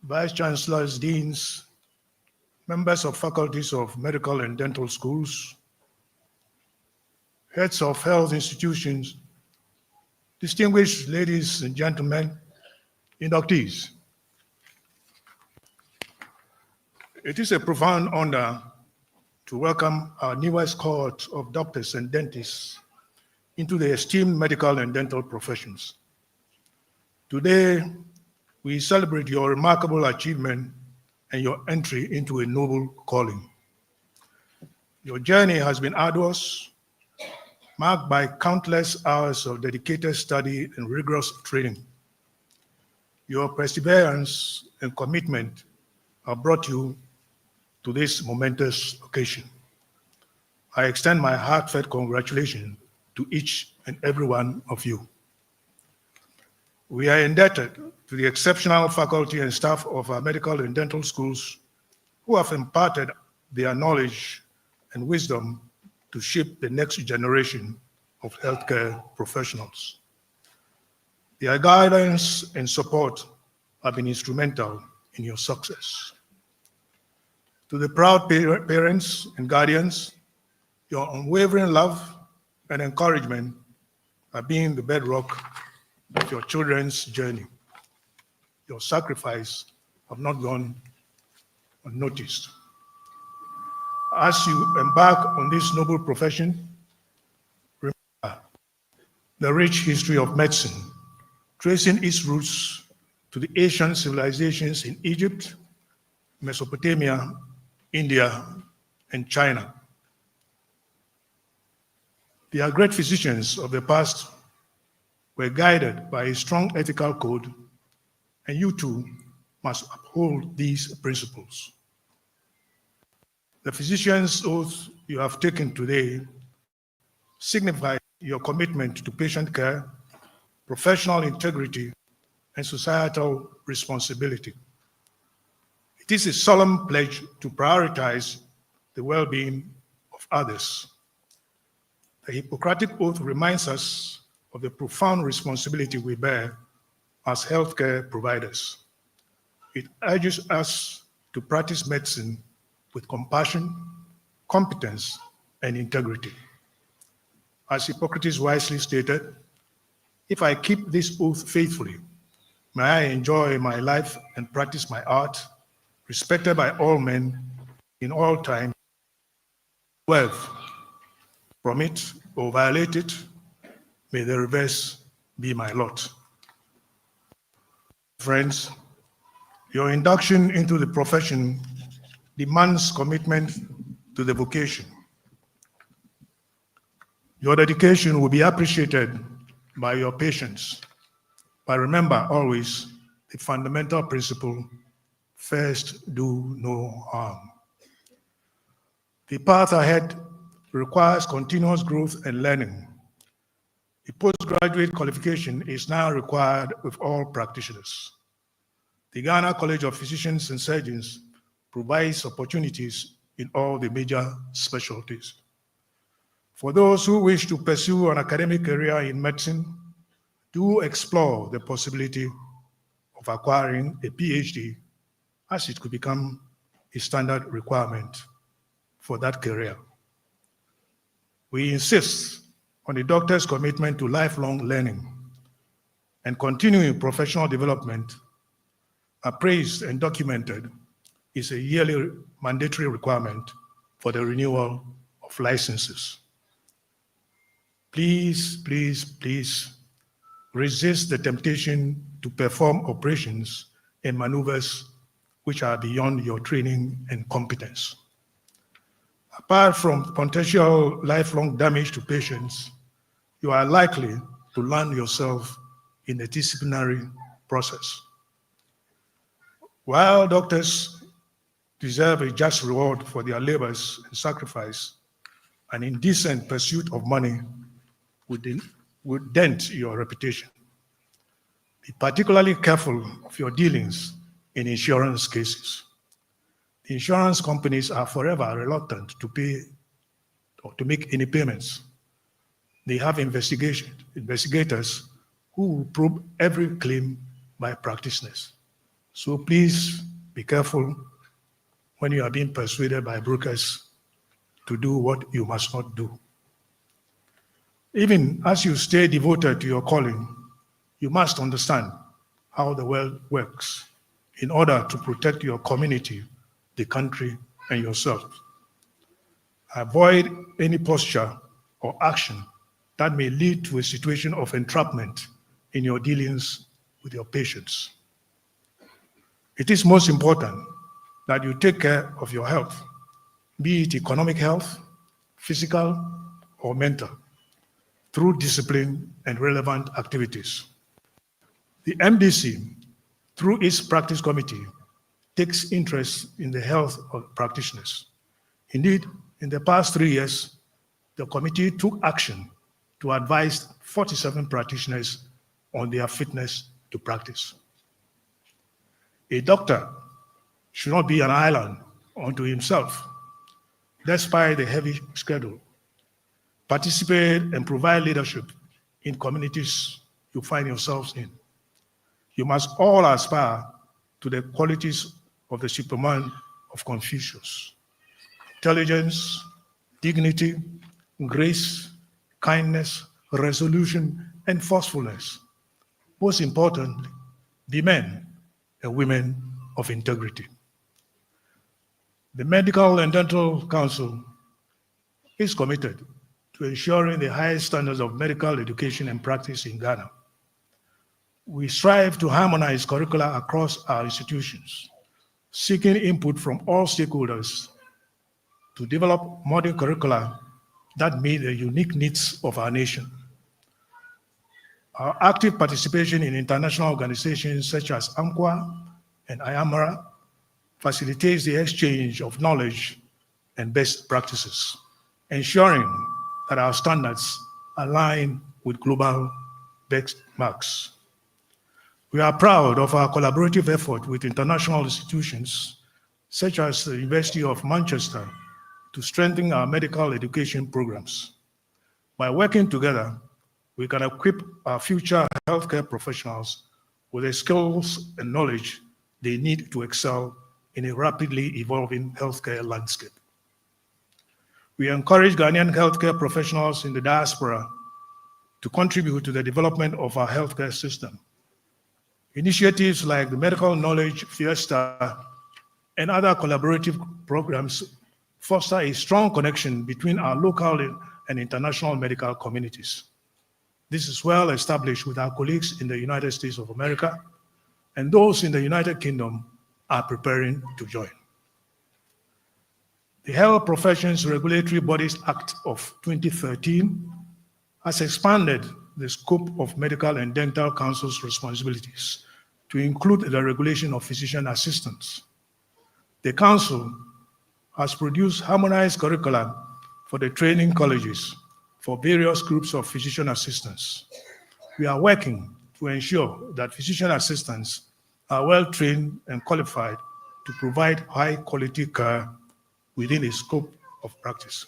Vice Chancellors, Deans, members of faculties of medical and dental schools, heads of health institutions, distinguished ladies and gentlemen, inductees. It is a profound honor to welcome our newest cohort of doctors and dentists into the esteemed medical and dental professions. Today, we celebrate your remarkable achievement and your entry into a noble calling. Your journey has been arduous, marked by countless hours of dedicated study and rigorous training. Your perseverance and commitment have brought you to this momentous occasion. I extend my heartfelt congratulations to each and every one of you. We are indebted to the exceptional faculty and staff of our medical and dental schools who have imparted their knowledge and wisdom to shape the next generation of healthcare professionals. Their guidance and support have been instrumental in your success. To the proud parents and guardians, your unwavering love and encouragement have been the bedrock of your children's journey. Your sacrifice have not gone unnoticed. As you embark on this noble profession, remember the rich history of medicine, tracing its roots to the Asian civilizations in Egypt, Mesopotamia, India, and China. The great physicians of the past were guided by a strong ethical code, and you too must uphold these principles. The physician's oath you have taken today signifies your commitment to patient care, professional integrity, and societal responsibility. It is a solemn pledge to prioritize the well-being of others. The Hippocratic Oath reminds us of the profound responsibility we bear as healthcare providers. It urges us to practice medicine with compassion, competence, and integrity. As Hippocrates wisely stated, if I keep this oath faithfully, may I enjoy my life and practice my art, respected by all men in all time. Wealth, from it or violate it, may the reverse be my lot. Friends, your induction into the profession demands commitment to the vocation. Your dedication will be appreciated by your patients. But remember always the fundamental principle, first do no harm. The path ahead requires continuous growth and learning. A postgraduate qualification is now required with all practitioners. The Ghana College of Physicians and Surgeons provides opportunities in all the major specialties. For those who wish to pursue an academic career in medicine, do explore the possibility of acquiring a PhD, as it could become a standard requirement for that career. We insist on the doctor's commitment to lifelong learning and continuing professional development, appraised and documented, is a yearly mandatory requirement for the renewal of licenses. Please, please, please resist the temptation to perform operations and maneuvers which are beyond your training and competence. Apart from potential lifelong damage to patients, you are likely to land yourself in a disciplinary process. While doctors deserve a just reward for their labors and sacrifice, an indecent pursuit of money would dent your reputation. Be particularly careful of your dealings in insurance cases. The insurance companies are forever reluctant to pay or to make any payments. They have investigators who will probe every claim by practitioners. So please be careful when you are being persuaded by brokers to do what you must not do. Even as you stay devoted to your calling, you must understand how the world works in order to protect your community, the country, and yourself. Avoid any posture or action that may lead to a situation of entrapment in your dealings with your patients. It is most important that you take care of your health, be it economic health, physical, or mental, through discipline and relevant activities. The MDC, through its practice committee, takes interest in the health of practitioners. Indeed, in the past 3 years, the committee took action to advise 47 practitioners on their fitness to practice. A doctor should not be an island unto himself, despite the heavy schedule. Participate and provide leadership in communities you find yourselves in. You must all aspire to the qualities of the Superman of Confucius: intelligence, dignity, grace, kindness, resolution, and forcefulness. Most importantly, be men and women of integrity. The Medical and Dental Council is committed to ensuring the highest standards of medical education and practice in Ghana. we strive to harmonize curricula across our institutions, seeking input from all stakeholders to develop modern curricula that meet the unique needs of our nation. Our active participation in international organizations such as AMQA and IAMRA facilitates the exchange of knowledge and best practices, ensuring that our standards align with global benchmarks. We are proud of our collaborative effort with international institutions such as the University of Manchester to strengthen our medical education programs. By working together, we can equip our future healthcare professionals with the skills and knowledge they need to excel in a rapidly evolving healthcare landscape. We encourage Ghanaian healthcare professionals in the diaspora to contribute to the development of our healthcare system. Initiatives like the Medical Knowledge Fiesta and other collaborative programs foster a strong connection between our local and international medical communities. This is well established with our colleagues in the United States of America, and those in the United Kingdom are preparing to join. The Health Professions Regulatory Bodies Act of 2013 has expanded the scope of Medical and Dental Council's responsibilities to include the regulation of physician assistants. The Council has produced harmonized curricula for the training colleges for various groups of physician assistants. We are working to ensure that physician assistants are well trained and qualified to provide high quality care within a scope of practice.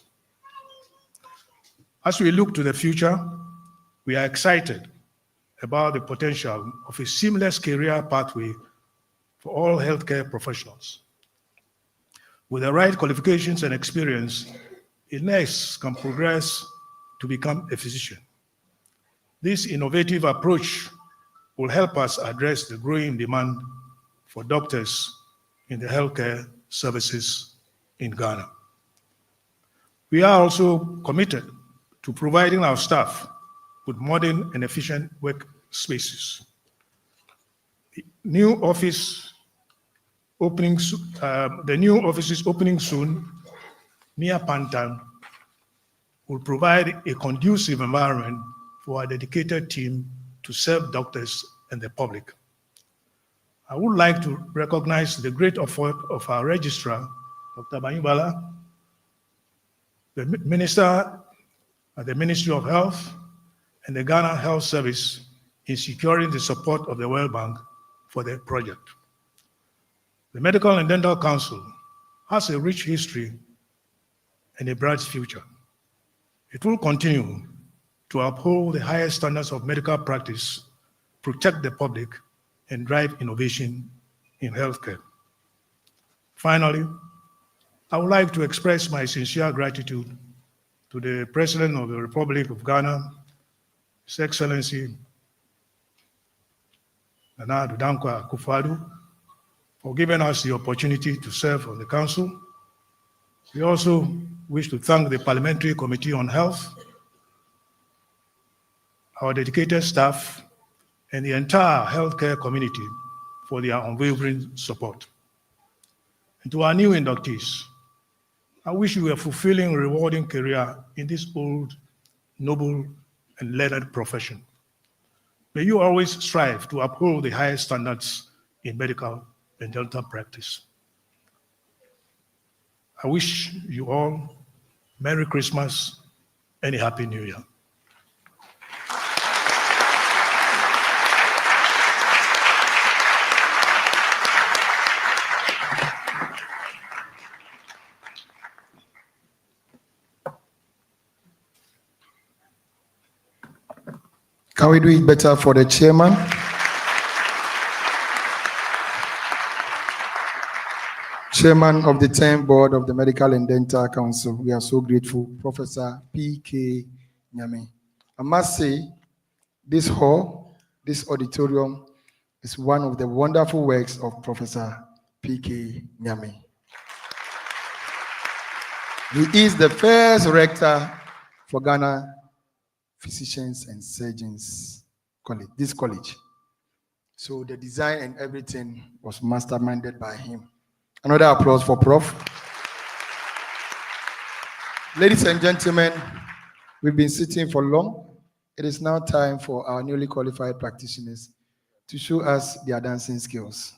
As we look to the future, we are excited about the potential of a seamless career pathway for all healthcare professionals. With the right qualifications and experience, a nurse can progress to become a physician. This innovative approach will help us address the growing demand for doctors in the healthcare services in Ghana. We are also committed to providing our staff with modern and efficient work spaces. The new offices opening soon near Pantan will provide a conducive environment for our dedicated team to serve doctors and the public. I would like to recognize the great effort of our registrar, Dr. Banyubala, the minister at the Ministry of Health, and the Ghana Health Service in securing the support of the World Bank for the project. The Medical and Dental Council has a rich history and a bright future. It will continue to uphold the highest standards of medical practice, protect the public, and drive innovation in healthcare. Finally, I would like to express my sincere gratitude to the President of the Republic of Ghana, His Excellency Nana Addo Dankwa Akufo-Addo, for giving us the opportunity to serve on the Council. We also wish to thank the Parliamentary Committee on Health, our dedicated staff, and the entire healthcare community for their unwavering support. And to our new inductees, I wish you a fulfilling, rewarding career in this old, noble, and learned profession. May you always strive to uphold the highest standards in medical and dental practice. I wish you all Merry Christmas and a Happy New Year. Can we do it better for the chairman? Chairman of the 10th Board of the Medical and Dental Council. We are so grateful, Professor P.K. Nyame. I must say, this hall, this auditorium, is one of the wonderful works of Professor P.K. Nyame. He is the first rector for Ghana Physicians and Surgeons College, this college. So the design and everything was masterminded by him. Another applause for Prof. Ladies and gentlemen, we've been sitting for long. It is now time for our newly qualified practitioners to show us their dancing skills.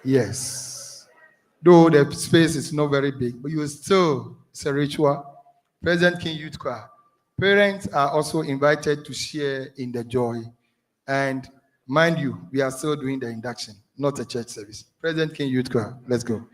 Yes. Though the space is not very big, but it's a ritual. President King Youth Choir. Parents are also invited to share in the joy. And mind you, we are still doing the induction, not a church service. President King Youth Choir, let's go.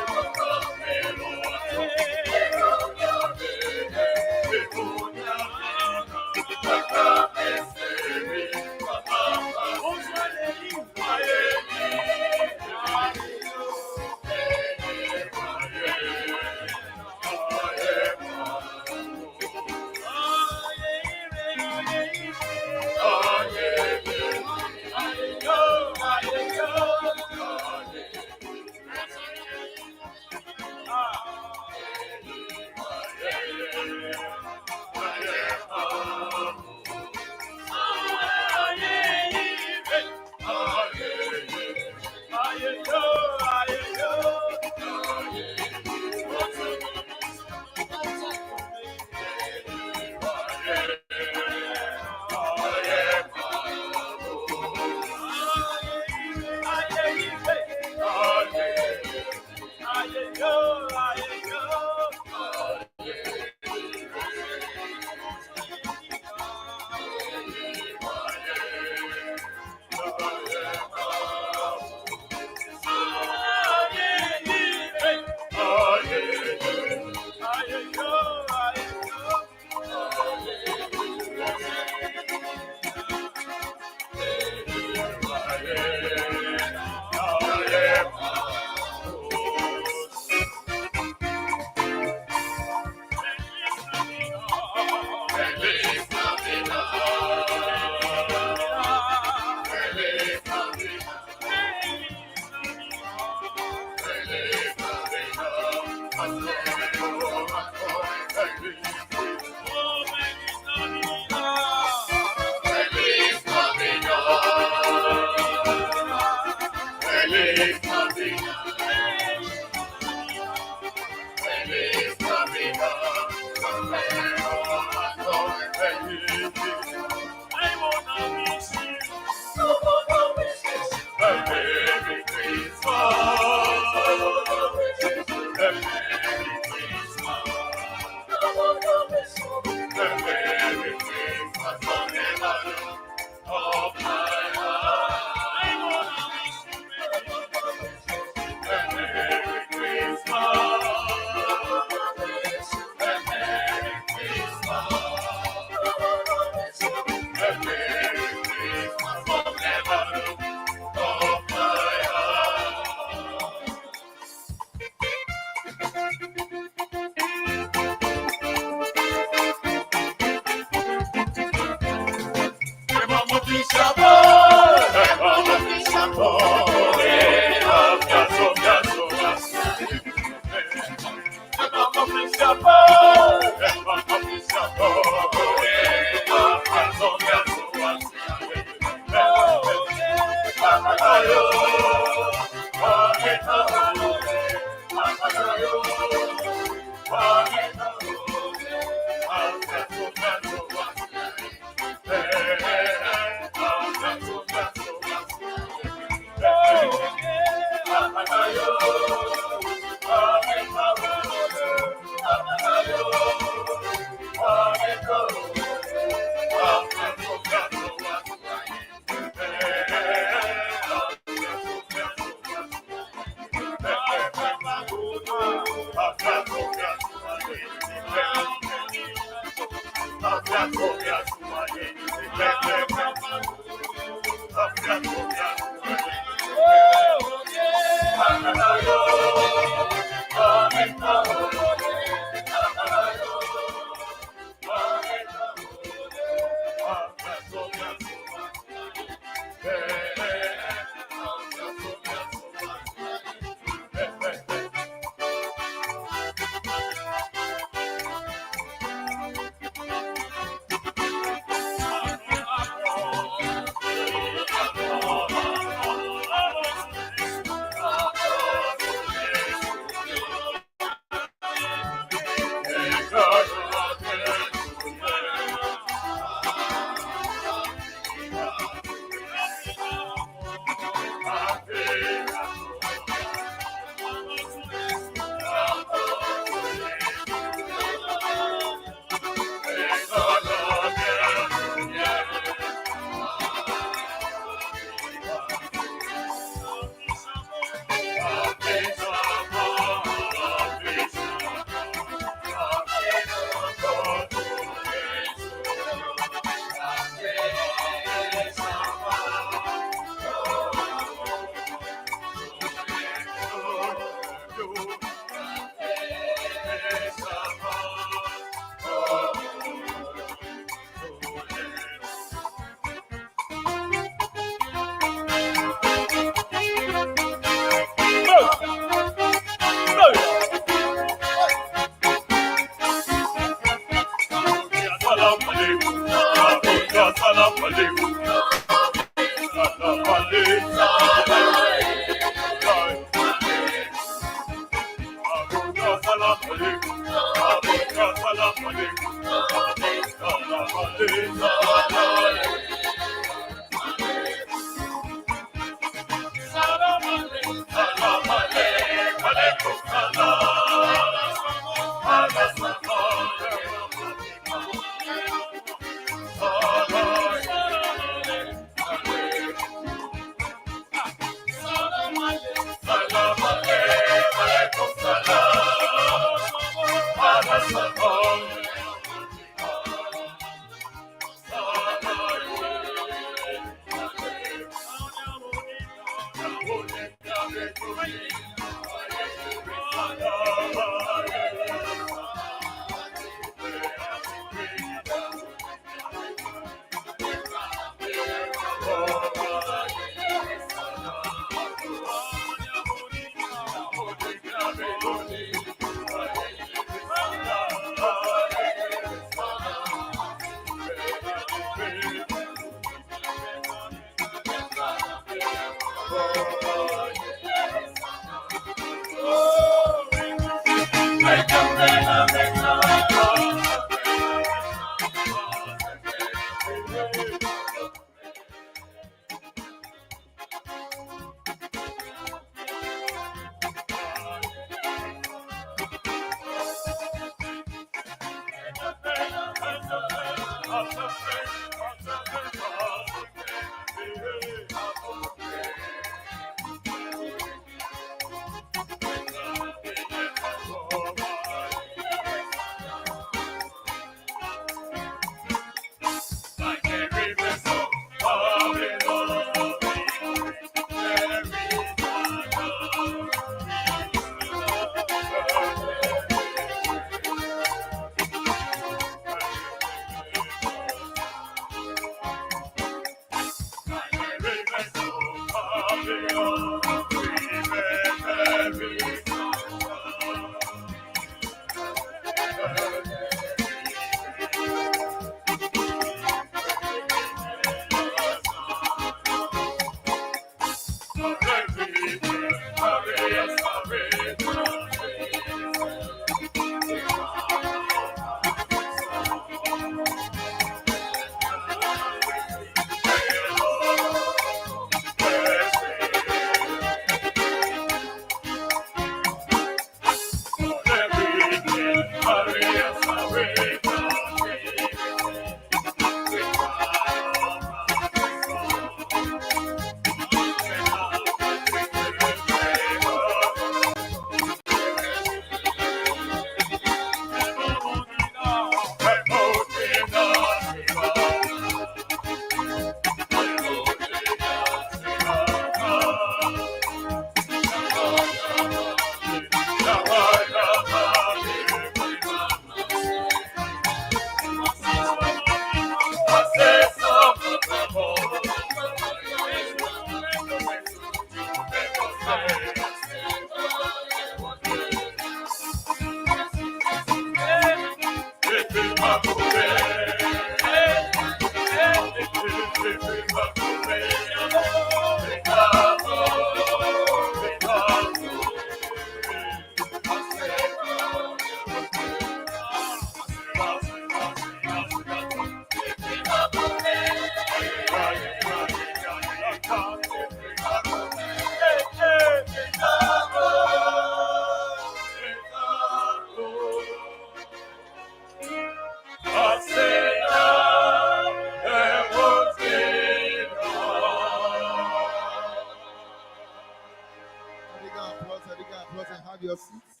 Have your seats.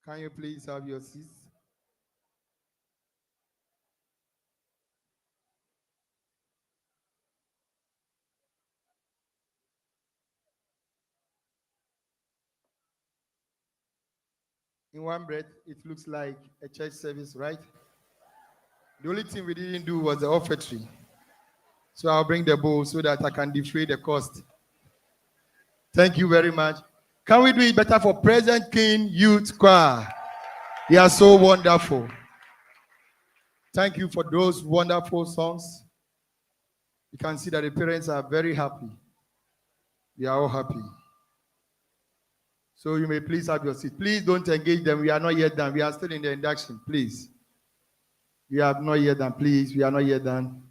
Can you please have your seats? In one breath, it looks like a church service, right? The only thing we didn't do was the offertory. So I'll bring the bowl so that I can defray the cost. Thank you very much. Can we do it better for Present King Youth Choir? They are so wonderful. Thank you for those wonderful songs. You can see that the parents are very happy. We are all happy. So you may please have your seat. Please don't engage them. We are not yet done. We are still in the induction, please. We are not yet done. Please, we are not yet done.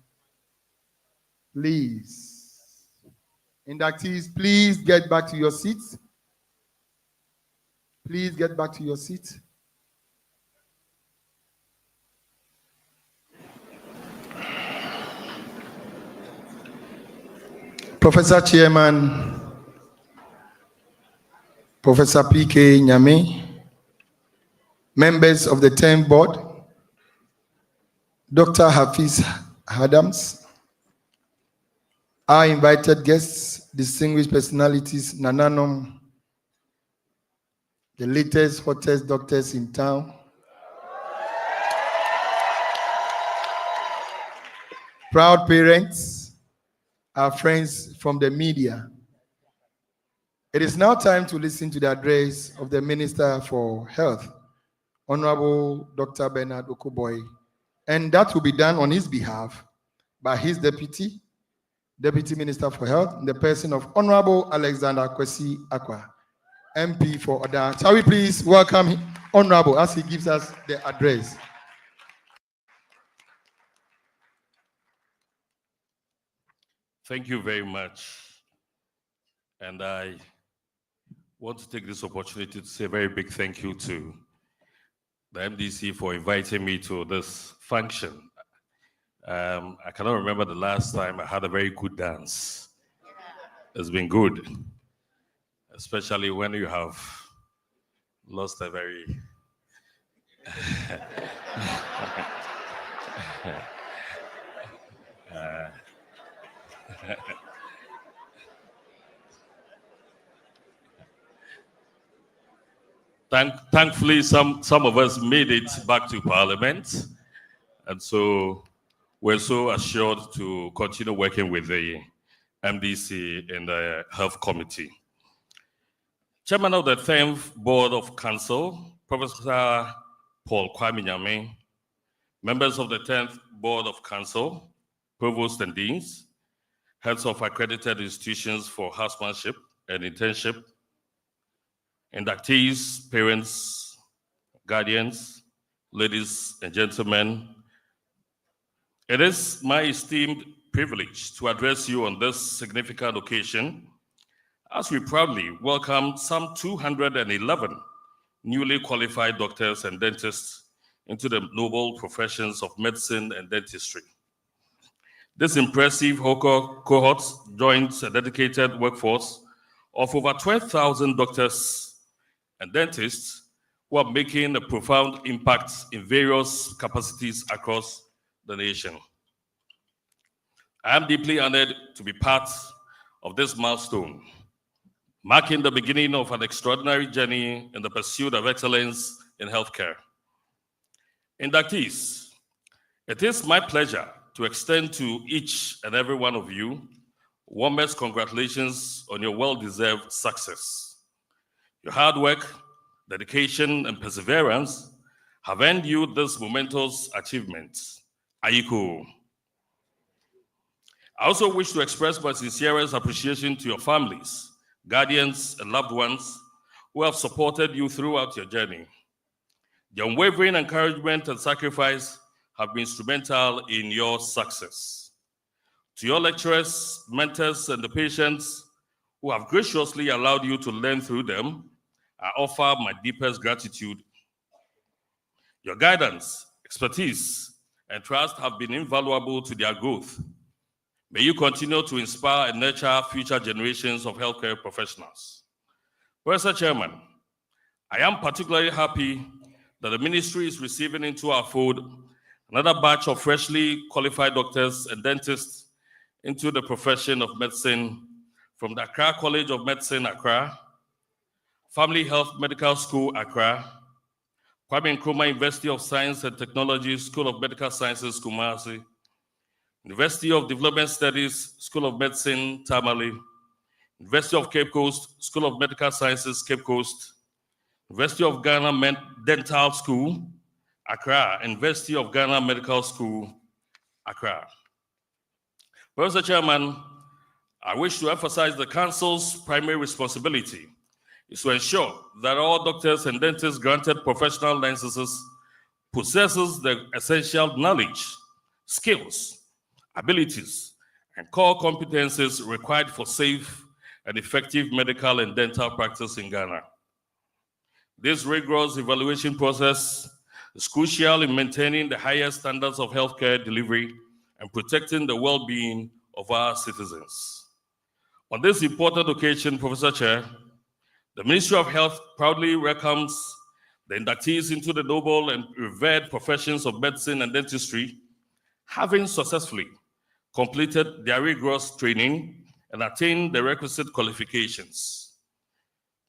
Please. Inductees, please get back to your seats. Please get back to your seats. Professor Chairman, Professor P.K. Nyame, members of the 10th board, Dr. Hafiz Adams, our invited guests, distinguished personalities, Nananom, the latest, hottest doctors in town, proud parents, our friends from the media. It is now time to listen to the address of the Minister for Health, Honorable Dr. Bernard Okoboy, and that will be done on his behalf by his Deputy Minister for Health, in the person of Honorable Alexander Kwesi Akwa, MP for Oda. Shall we please welcome him, Honorable, as he gives us the address. Thank you very much. And I want to take this opportunity to say a very big thank you to the MDC for inviting me to this function. I cannot remember the last time I had a very good dance. It's been good, especially when you have lost a very thankfully, some of us made it back to Parliament, and so we're so assured to continue working with the MDC and the Health Committee. Chairman of the 10th Board of Council, Professor Paul Kwame Nyame, members of the 10th Board of Council, Provost and Deans, heads of accredited institutions for housemanship and internship, inductees, parents, guardians, ladies and gentlemen, it is my esteemed privilege to address you on this significant occasion as we proudly welcome some 211 newly qualified doctors and dentists into the noble professions of medicine and dentistry. This impressive cohort joins a dedicated workforce of over 12,000 doctors and dentists who are making a profound impact in various capacities across the nation. I am deeply honored to be part of this milestone, marking the beginning of an extraordinary journey in the pursuit of excellence in healthcare. Inductees, it is my pleasure to extend to each and every one of you warmest congratulations on your well-deserved success. Your hard work, dedication, and perseverance have earned you this momentous achievement. Aiko. I also wish to express my sincerest appreciation to your families, guardians, and loved ones who have supported you throughout your journey. Their unwavering encouragement and sacrifice have been instrumental in your success. To your lecturers, mentors, and the patients who have graciously allowed you to learn through them, I offer my deepest gratitude. Your guidance, expertise, and trust have been invaluable to their growth. May you continue to inspire and nurture future generations of healthcare professionals. Professor Chairman, I am particularly happy that the ministry is receiving into our fold another batch of freshly qualified doctors and dentists into the profession of medicine from the Accra College of Medicine, Accra, Family Health Medical School, Accra, Kwame Nkrumah University of Science and Technology, School of Medical Sciences, Kumasi, University of Development Studies, School of Medicine, Tamale, University of Cape Coast, School of Medical Sciences, Cape Coast, University of Ghana Dental School, Accra, and University of Ghana Medical School, Accra. Professor Chairman, I wish to emphasize the Council's primary responsibility is to ensure that all doctors and dentists granted professional licenses possesses the essential knowledge, skills, abilities, and core competencies required for safe and effective medical and dental practice in Ghana. This rigorous evaluation process is crucial in maintaining the highest standards of healthcare delivery and protecting the well-being of our citizens. On this important occasion, Professor Chair, the Ministry of Health proudly welcomes the inductees into the noble and revered professions of medicine and dentistry, having successfully completed their rigorous training and attained the requisite qualifications.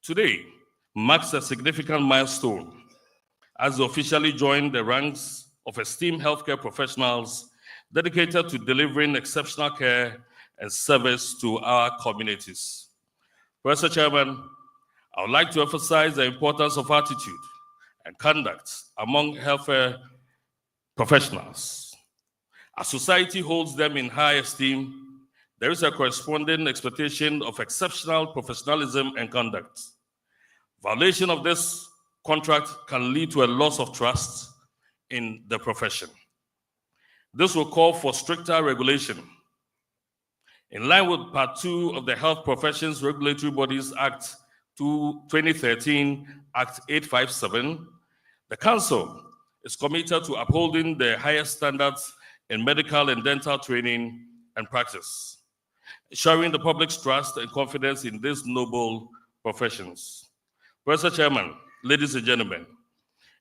Today marks a significant milestone as they officially join the ranks of esteemed healthcare professionals dedicated to delivering exceptional care and service to our communities. Professor Chairman, I would like to emphasize the importance of attitude and conduct among healthcare professionals. As society holds them in high esteem, there is a corresponding expectation of exceptional professionalism and conduct. Violation of this contract can lead to a loss of trust in the profession. This will call for stricter regulation. In line with Part 2 of the Health Professions Regulatory Bodies Act 2013, Act 857, the Council is committed to upholding the highest standards in medical and dental training and practice, ensuring the public's trust and confidence in these noble professions. Professor Chairman, ladies and gentlemen,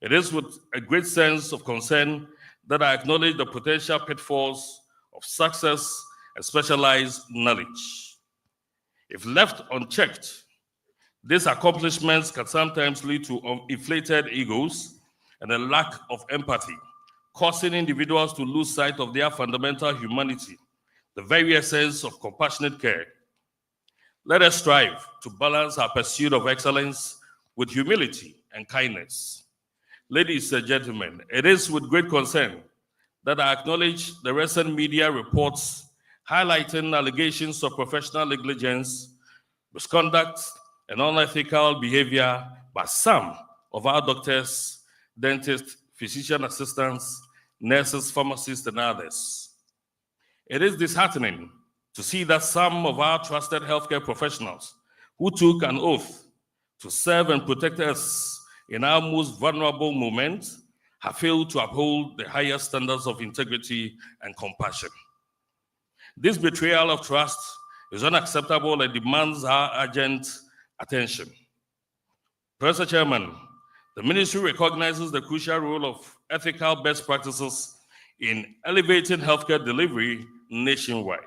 it is with a great sense of concern that I acknowledge the potential pitfalls of success and specialized knowledge. If left unchecked, these accomplishments can sometimes lead to inflated egos and a lack of empathy, causing individuals to lose sight of their fundamental humanity, the very essence of compassionate care. Let us strive to balance our pursuit of excellence with humility and kindness. Ladies and gentlemen, it is with great concern that I acknowledge the recent media reports highlighting allegations of professional negligence, misconduct, and unethical behavior by some of our doctors, dentists, physician assistants, nurses, pharmacists, and others. It is disheartening to see that some of our trusted healthcare professionals who took an oath to serve and protect us in our most vulnerable moments have failed to uphold the highest standards of integrity and compassion. This betrayal of trust is unacceptable and demands our urgent attention. Professor Chairman, the ministry recognizes the crucial role of ethical best practices in elevating healthcare delivery nationwide.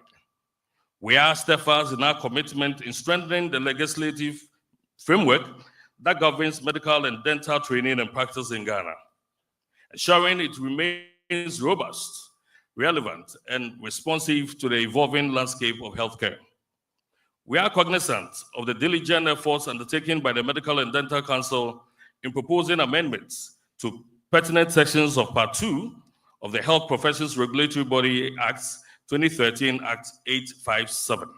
We are steadfast in our commitment in strengthening the legislative framework that governs medical and dental training and practice in Ghana, ensuring it remains robust, relevant, and responsive to the evolving landscape of healthcare. We are cognizant of the diligent efforts undertaken by the Medical and Dental Council in proposing amendments to pertinent sections of Part 2 of the Health Professions Regulatory Body Acts 2013 Act 857.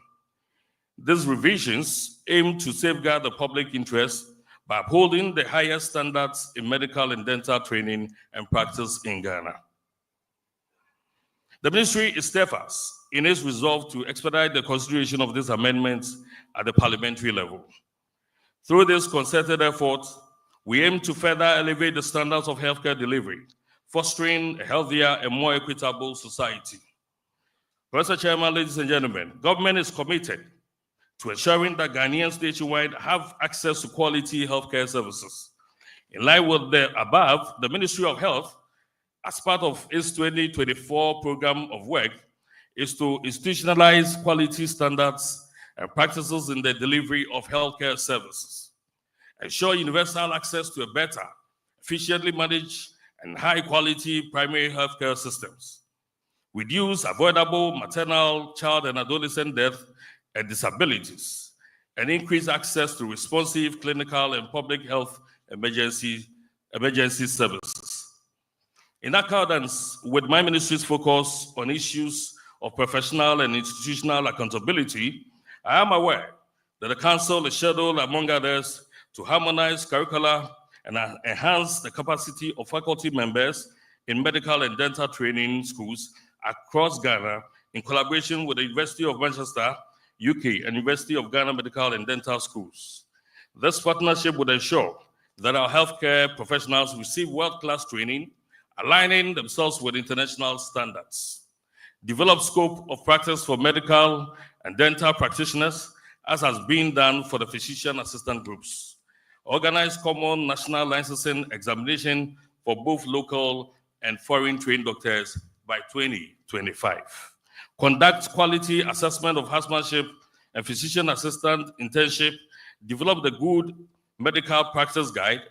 These revisions aim to safeguard the public interest by upholding the highest standards in medical and dental training and practice in Ghana. The ministry is steadfast in its resolve to expedite the consideration of these amendments at the parliamentary level. Through this concerted effort, we aim to further elevate the standards of healthcare delivery, fostering a healthier and more equitable society. Mr. Chairman, ladies and gentlemen, government is committed to ensuring that Ghanaians nationwide have access to quality healthcare services. In line with the above, the Ministry of Health, as part of its 2024 program of work, is to institutionalize quality standards and practices in the delivery of healthcare services, ensure universal access to a better, efficiently managed, and high-quality primary healthcare systems, reduce avoidable maternal, child, and adolescent death and disabilities, and increase access to responsive clinical and public health emergency services. In accordance with my ministry's focus on issues of professional and institutional accountability, I am aware that the Council is scheduled, among others, to harmonize curricula and enhance the capacity of faculty members in medical and dental training schools across Ghana in collaboration with the University of Manchester, UK, and University of Ghana Medical and Dental Schools. This partnership would ensure that our healthcare professionals receive world-class training, aligning themselves with international standards. Develop scope of practice for medical and dental practitioners, as has been done for the physician assistant groups. Organize common national licensing examination for both local and foreign trained doctors by 2025. Conduct quality assessment of housemanship and physician assistant internship, develop the good medical practice guide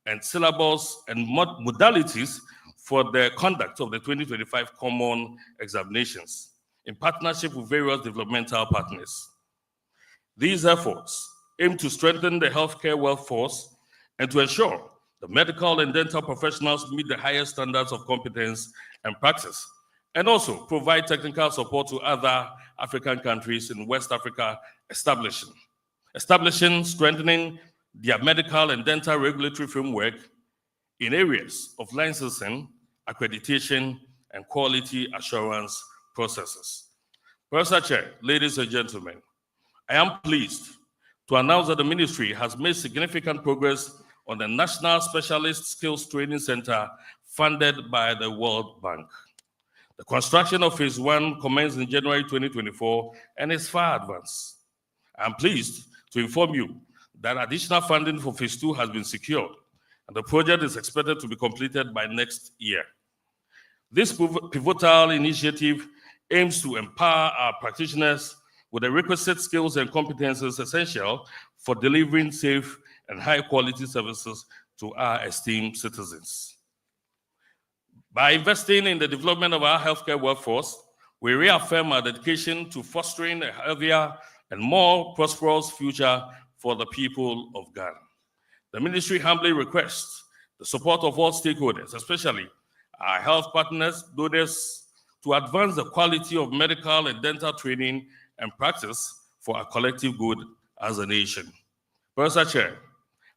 and syllabus and modalities for the conduct of the 2025 common examinations in partnership with various developmental partners. These efforts aim to strengthen the healthcare workforce and to ensure the medical and dental professionals meet the highest standards of competence and practice, and also provide technical support to other African countries in West Africa, strengthening their medical and dental regulatory framework in areas of licensing, accreditation, and quality assurance processes. Professor Chair, ladies and gentlemen, I am pleased to announce that the ministry has made significant progress on the National Specialist Skills Training Center funded by the World Bank. The construction of Phase 1 commenced in January 2024 and is far advanced. I am pleased to inform you that additional funding for Phase 2 has been secured, and the project is expected to be completed by next year. This pivotal initiative aims to empower our practitioners with the requisite skills and competences essential for delivering safe and high-quality services to our esteemed citizens. By investing in the development of our healthcare workforce, we reaffirm our dedication to fostering a healthier and more prosperous future for the people of Ghana. The ministry humbly requests the support of all stakeholders, especially our health partners, donors, to advance the quality of medical and dental training and practice for our collective good as a nation. Professor Chair,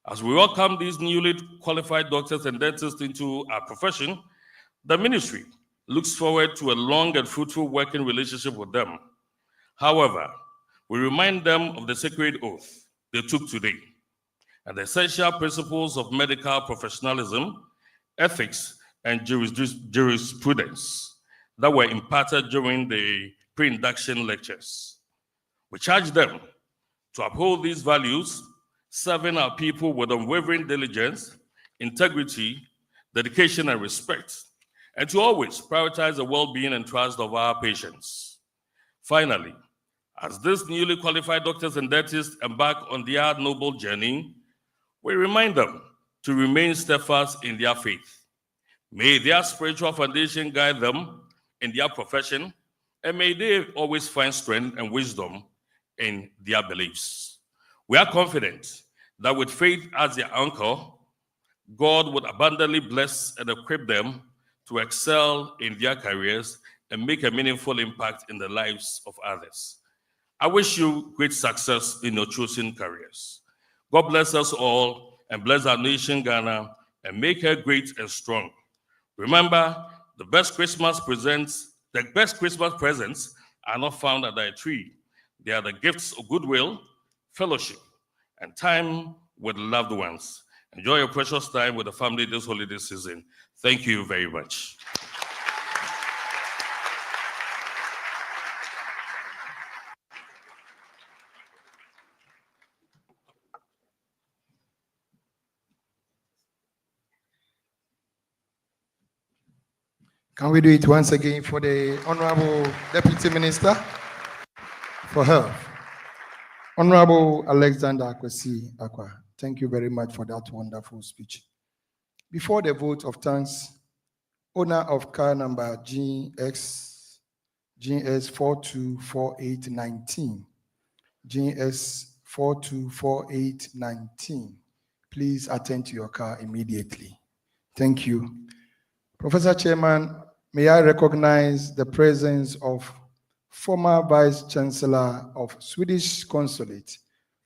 as we welcome these newly qualified doctors and dentists into our profession, the ministry looks forward to a long and fruitful working relationship with them. However, we remind them of the sacred oath they took today and the essential principles of medical professionalism, ethics, and jurisprudence that were imparted during the pre-induction lectures. We charge them to uphold these values, serving our people with unwavering diligence, integrity, dedication, and respect, and to always prioritize the well-being and trust of our patients. Finally, as these newly qualified doctors and dentists embark on their noble journey, we remind them to remain steadfast in their faith. May their spiritual foundation guide them in their profession, and may they always find strength and wisdom in their beliefs. We are confident that with faith as their anchor, God would abundantly bless and equip them to excel in their careers and make a meaningful impact in the lives of others. I wish you great success in your chosen careers. God bless us all and bless our nation, Ghana, and make her great and strong. Remember, the best Christmas presents are not found under a tree. They are the gifts of goodwill, fellowship, and time with loved ones. Enjoy your precious time with the family this holiday season. Thank you very much. Can we do it once again for the Honorable Deputy Minister for Health? Honorable Alexander Akwesi Akwa, thank you very much for that wonderful speech. Before the vote of thanks, owner of car number GS 424819, GS 424819, please attend to your car immediately. Thank you. Professor Chairman, may I recognize the presence of former Vice Chancellor of Swedish Consulate,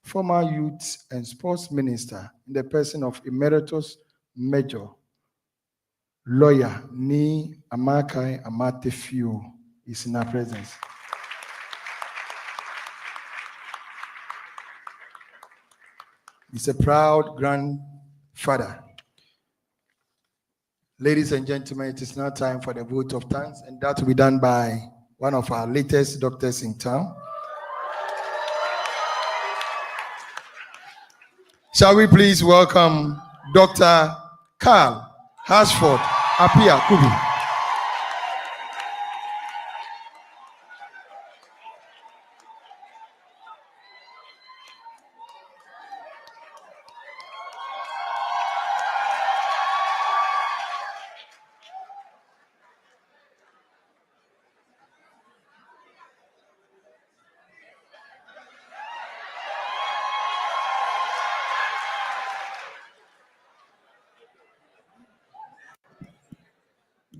former Youth and Sports Minister in the person of Emeritus Major Lawyer Ni Amakai Amatefio is in our presence. He's a proud grandfather. Ladies and gentlemen, it is now time for the vote of thanks, and that will be done by one of our latest doctors in town. Shall we please welcome Dr. Carl Hashford Apia Kubi.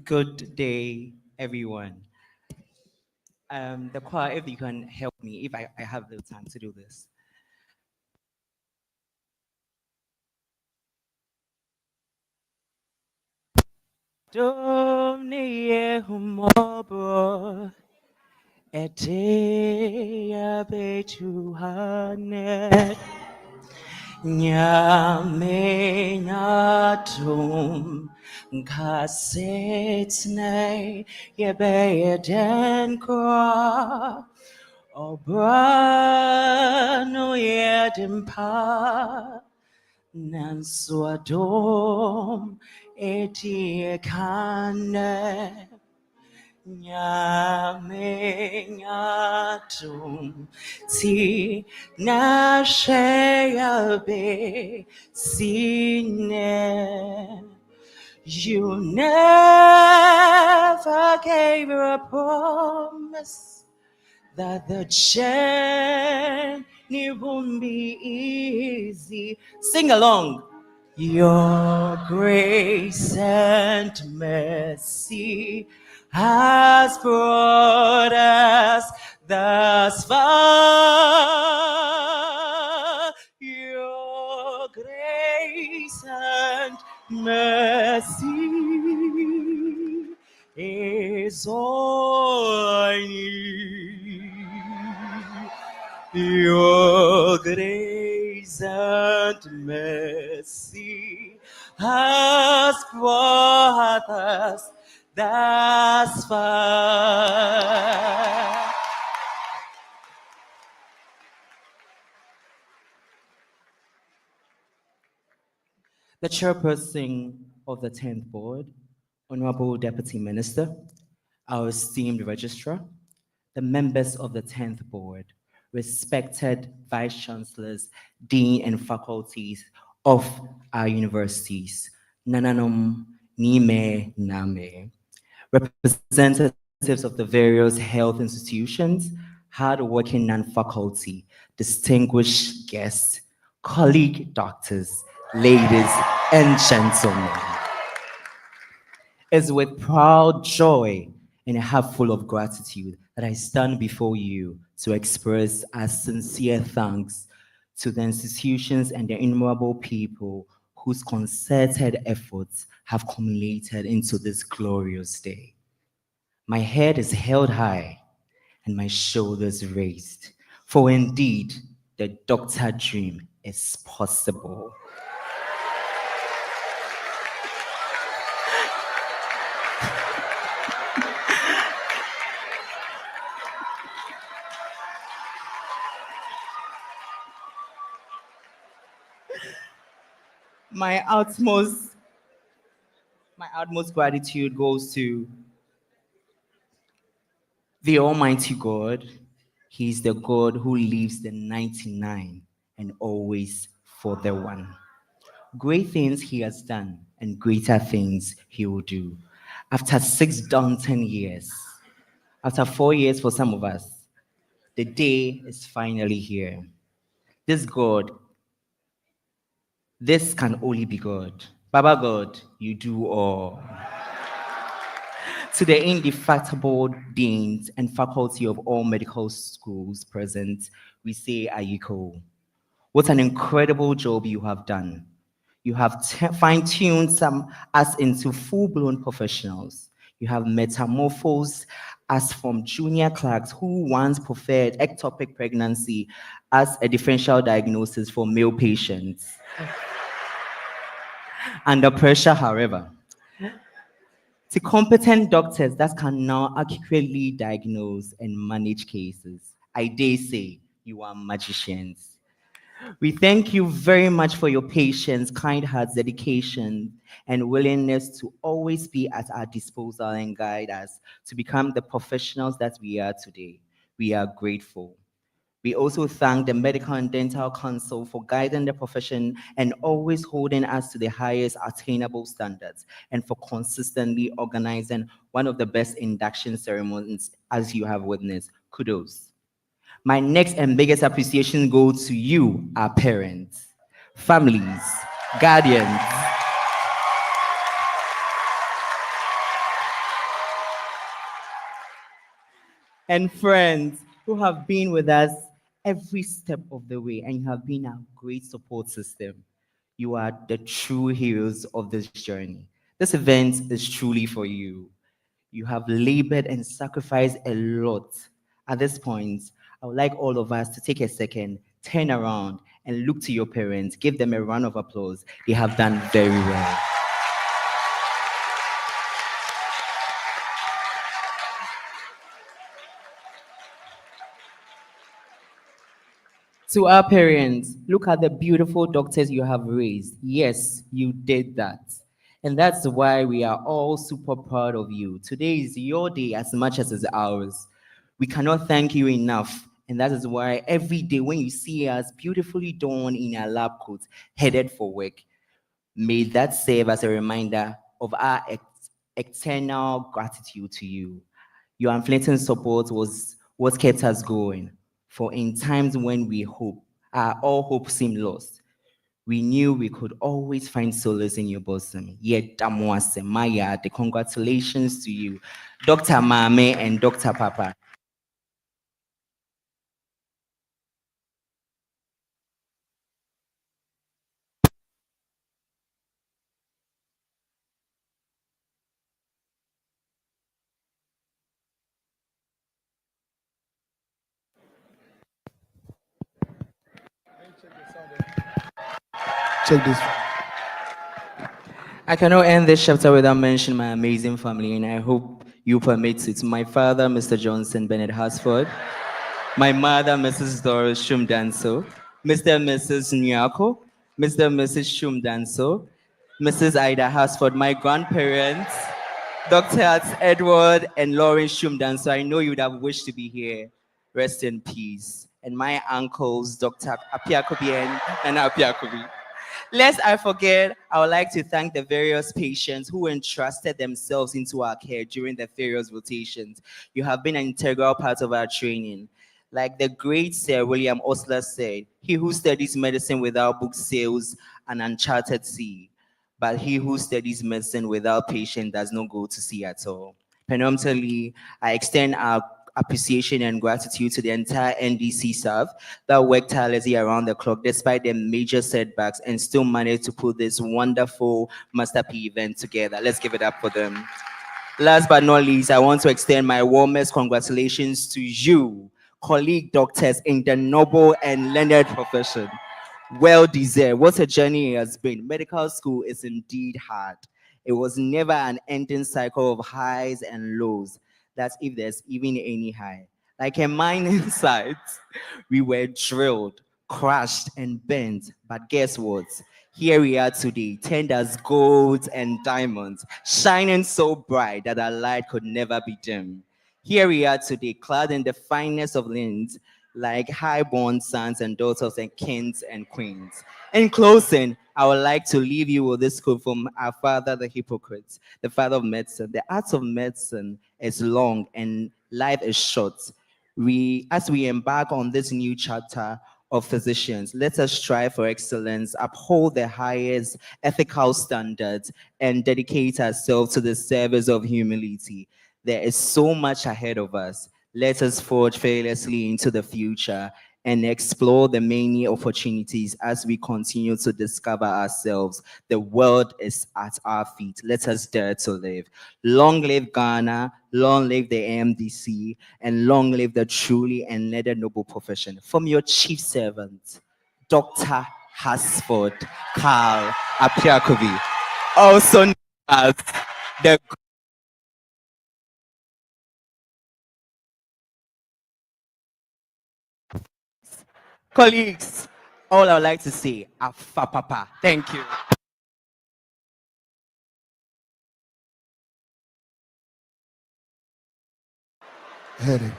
Good day, everyone. The choir, if you can help me, if I have the time to do this. Domnie humobro etea betuhanet nyame natum kasetne yebeden kra obrano yedimpa Nanswadom etiekane nyame nyatum ti nasheyabe sine. You never gave her a promise that the journey won't be easy. Sing along. Your grace and mercy has brought us thus far. Your grace and mercy is all I need. Your grace and mercy has brought us thus far. The chairperson of the 10th board, Honorable Deputy Minister, our esteemed registrar, the members of the 10th board, respected vice chancellors, dean, and faculties of our universities, Nananom Nime Name, representatives of the various health institutions, hard-working non-faculty, distinguished guests, colleague doctors, ladies and gentlemen. It's with proud joy and a heart full of gratitude that I stand before you to express our sincere thanks to the institutions and the innumerable people whose concerted efforts have culminated into this glorious day. My head is held high and my shoulders raised, for indeed the doctor dream is possible. My utmost gratitude goes to the Almighty God. He's the God who leaves the 99 and always for the one. Great things he has done and greater things he will do. After 6 daunting years, after 4 years for some of us, the day is finally here. This God, this can only be God. Baba God, you do all. To the indefatigable deans and faculty of all medical schools present, we say Ayiko. What an incredible job you have done. You have fine-tuned us into full-blown professionals. You have metamorphosed us from junior clerks who once preferred ectopic pregnancy as a differential diagnosis for male patients. Under pressure, however, to competent doctors that can now accurately diagnose and manage cases. I dare say you are magicians. We thank you very much for your patience, kind hearts, dedication, and willingness to always be at our disposal and guide us to become the professionals that we are today. We are grateful. We also thank the Medical and Dental Council for guiding the profession and always holding us to the highest attainable standards, and for consistently organizing one of the best induction ceremonies as you have witnessed. Kudos. My next and biggest appreciation goes to you, our parents, families, guardians, and friends who have been with us every step of the way, and you have been our great support system. You are the true heroes of this journey. This event is truly for you. You have labored and sacrificed a lot. At this point, I would like all of us to take a second, turn around, and look to your parents. Give them a round of applause. They have done very well. To our parents, look at the beautiful doctors you have raised. Yes, you did that. And that's why we are all super proud of you. Today is your day as much as it's ours. We cannot thank you enough. And that is why every day when you see us beautifully donned in our lab coats, headed for work, may that serve as a reminder of our eternal gratitude to you. Your unflinching support was what kept us going. For in times when we hope, all hope seemed lost, we knew we could always find solace in your bosom. Yet, Damwase Maya, the congratulations to you, Dr. Mame and Dr. Papa. Check this. I cannot end this chapter without mentioning my amazing family, and I hope you permit it. My father, Mr. Johnson Bennett Hasford, my mother, Mrs. Doris Shumdanso, Mr. and Mrs. Nyako, Mr. and Mrs. Shumdanso, Mrs. Ida Hasford, my grandparents, Dr. Edward and Lauren Shumdanso. I know you would have wished to be here. Rest in peace. And my uncles, Dr. Apiakobi and Apiakobi. Lest I forget, I would like to thank the various patients who entrusted themselves into our care during the various rotations. You have been an integral part of our training. Like the great Sir William Osler said, he who studies medicine without books sails an uncharted sea, but he who studies medicine without patience does not go to sea at all. Penultimately, I extend our appreciation and gratitude to the entire NDC staff that worked tirelessly around the clock despite their major setbacks and still managed to put this wonderful masterpiece event together. Let's give it up for them. Last but not least, I want to extend my warmest congratulations to you, colleague doctors in the noble and learned profession. Well deserved. What a journey it has been. Medical school is indeed hard. It was never an ending cycle of highs and lows. That's if there's even any high. Like a mining site, we were drilled, crushed, and bent. But guess what? Here we are today, turned as gold and diamonds, shining so bright that our light could never be dim. Here we are today, clad in the finest of linen, like high-born sons and daughters and kings and queens. In closing, I would like to leave you with this quote from our father, the Hippocrates, the father of medicine. The art of medicine is long and life is short. As we embark on this new chapter of physicians, let us strive for excellence, uphold the highest ethical standards, and dedicate ourselves to the service of humility. There is so much ahead of us. Let us forge fearlessly into the future and explore the many opportunities as we continue to discover ourselves. The world is at our feet. Let us dare to live. Long live Ghana, long live the AMDC, and long live the truly and learned noble profession. From your chief servant, Dr. Hasford Carl Apiakobi, also known as the colleagues. All I would like to say, Afa Papa. Thank you. Headache.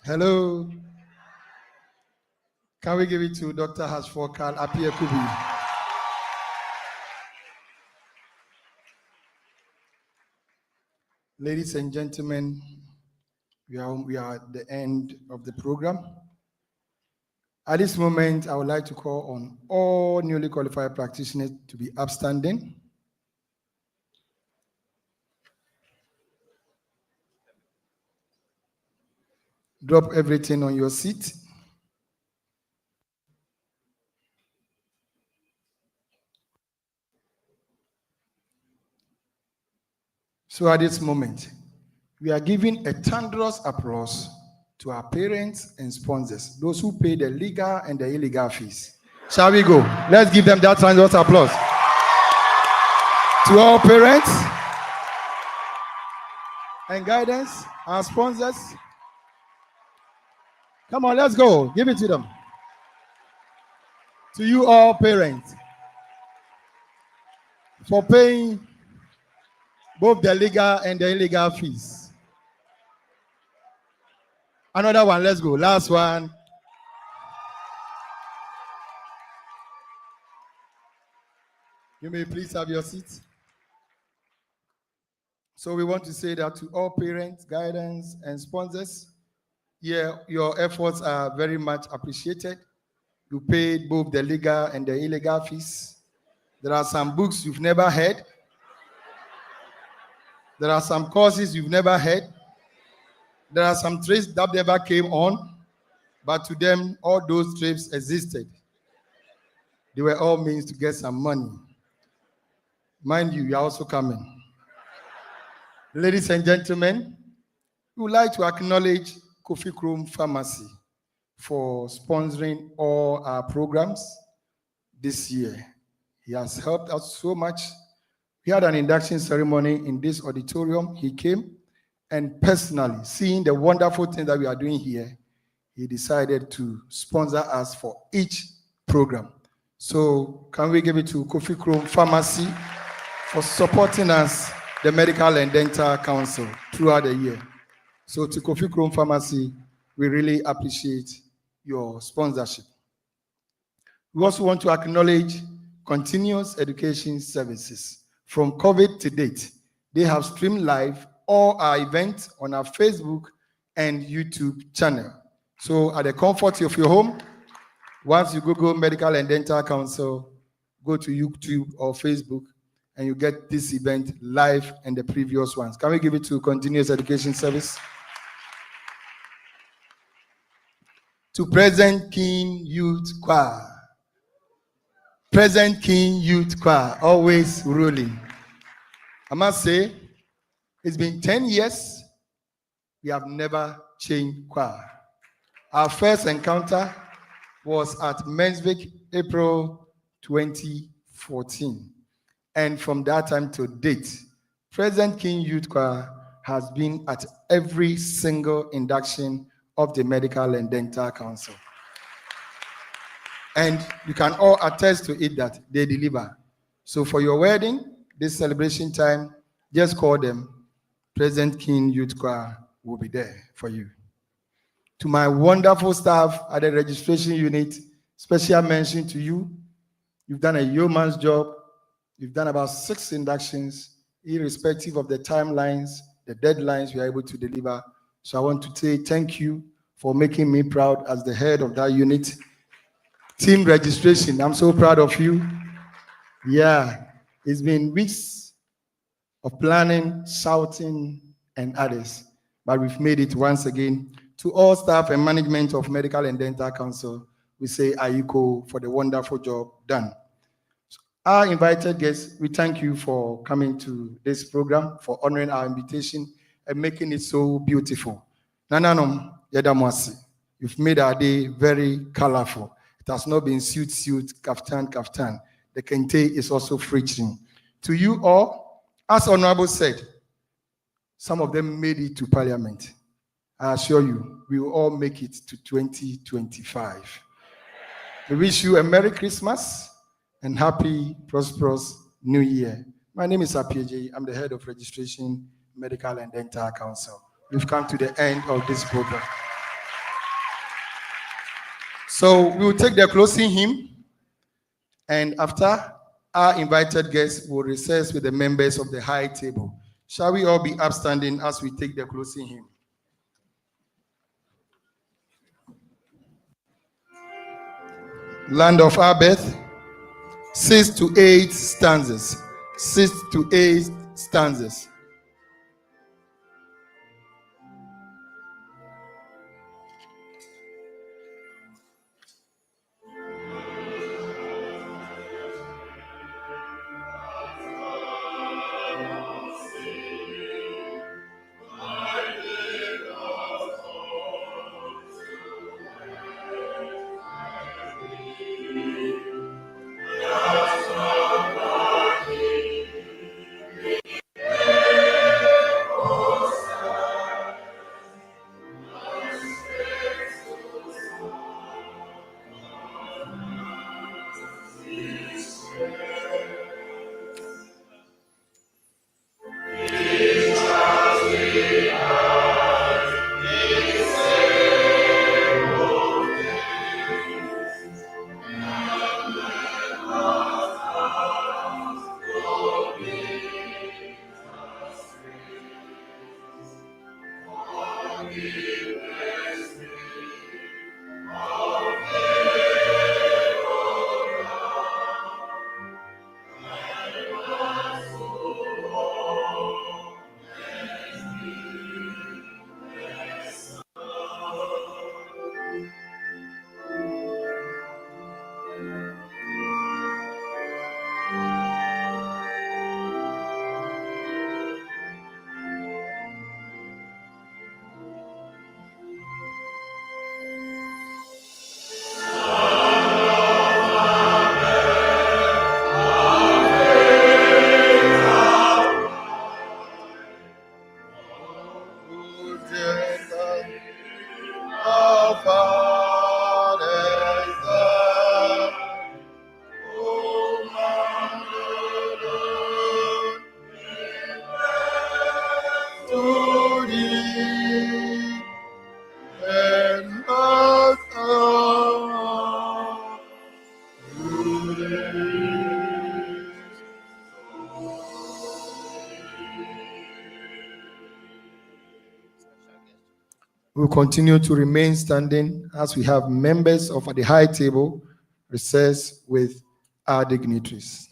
Hello. Can we give it to Dr. Hasford Carl Apiakobi? Ladies and gentlemen, we are at the end of the program. At this moment, I would like to call on all newly qualified practitioners to be upstanding. Drop everything on your seat. So at this moment, we are giving a thunderous applause to our parents and sponsors, those who pay the legal and the illegal fees. Shall we go? Let's give them that thunderous applause. To all parents and guidance, our sponsors. Come on, let's go. Give it to them. To you all parents for paying both the legal and the illegal fees. Another one, let's go. Last one. You may please have your seat. So we want to say that to all parents, guidance, and sponsors, yeah, your efforts are very much appreciated. You paid both the legal and the illegal fees. There are some books you've never heard. There are some courses you've never heard. There are some trips that never came on, but to them, all those trips existed. They were all means to get some money. Mind you, you're also coming. Ladies and gentlemen, we would like to acknowledge Kofi Krom Pharmacy for sponsoring all our programs this year. He has helped us so much. We had an induction ceremony in this auditorium. He came and personally, seeing the wonderful thing that we are doing here, he decided to sponsor us for each program. So can we give it to Kofi Krom Pharmacy for supporting us, the Medical and Dental Council, throughout the year. So to Kofi Krom Pharmacy, We really appreciate your sponsorship. We also want to acknowledge continuous education services. From COVID to date, they have streamed live all our events on our Facebook and YouTube channel. So at the comfort of your home, once you Google Medical and Dental Council, go to YouTube or Facebook, and you get this event live and the previous ones. Can we give it to Continuous Education Service? To Present King Youth Choir. Present King Youth Choir, always ruling. I must say, it's been 10 years, we have never changed choir. Our first encounter was at Mensvik, April 2014. And from that time to date, Present King Youth Choir has been at every single induction of the Medical and Dental Council. And you can all attest to it that they deliver. So for your wedding, this celebration time, just call them. Present King Youth Choir will be there for you. To my wonderful staff at the registration unit, special mention to you. You've done a yeoman's job. You've done about 6 inductions, irrespective of the timelines, the deadlines we are able to deliver. So I want to say thank you for making me proud as the head of that unit. Team registration, I'm so proud of you. Yeah, it's been weeks of planning, shouting, and others, but we've made it once again. To all staff and management of Medical and Dental Council, we say Ayiko for the wonderful job done. Our invited guests, we thank you for coming to this program, for honoring our invitation and making it so beautiful. Nananom Yedamwasi, you've made our day very colorful. It has not been suit, kaftan. The kente is also featuring. To you all, as Honorable said, some of them made it to Parliament. I assure you, we will all make it to 2025. We wish you a Merry Christmas and happy, prosperous New Year. My name is Apieje. I'm the head of registration, Medical and Dental Council. We've come to the end of this program. So we will take the closing hymn, and after, our invited guests will recess with the members of the high table. Shall we all be upstanding as we take the closing hymn? Land of our birth, 6 to 8 stanzas. 6 to 8 stanzas. We'll continue to remain standing as we have members of the high table recess with our dignitaries.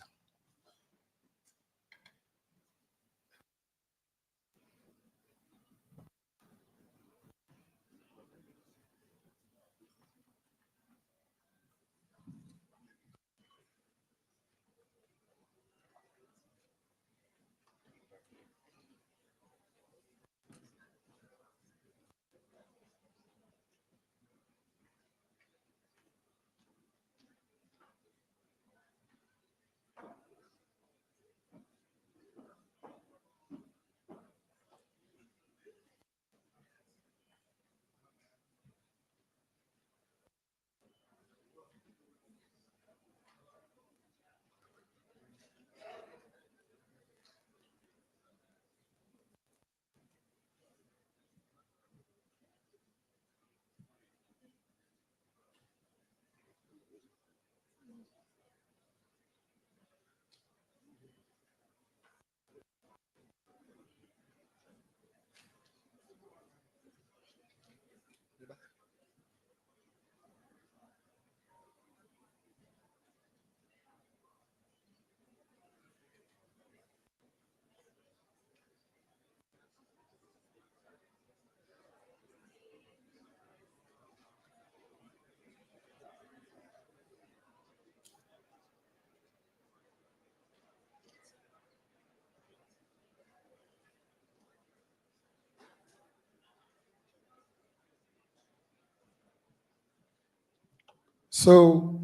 So,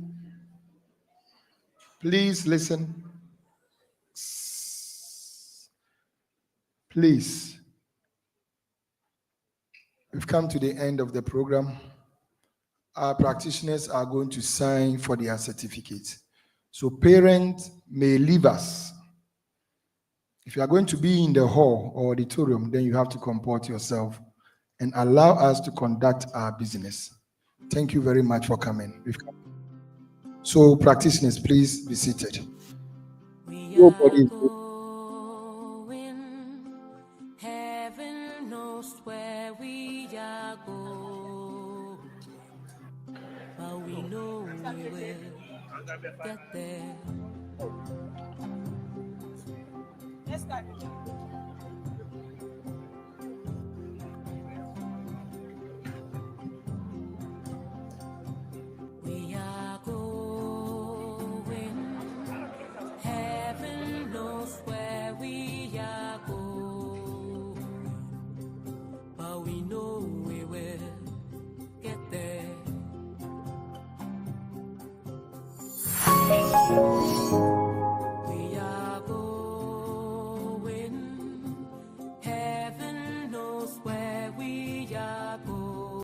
please listen. Please. We've come to the end of the program. Our practitioners are going to sign for their certificates. So parents may leave us. If you are going to be in the hall or auditorium, then you have to comport yourself and allow us to conduct our business. Thank you very much for coming. So practitioners, please be seated. Nobody is heaven knows where we are going, but we know we will get there. We are going, heaven knows where we are going, but we know we will get there.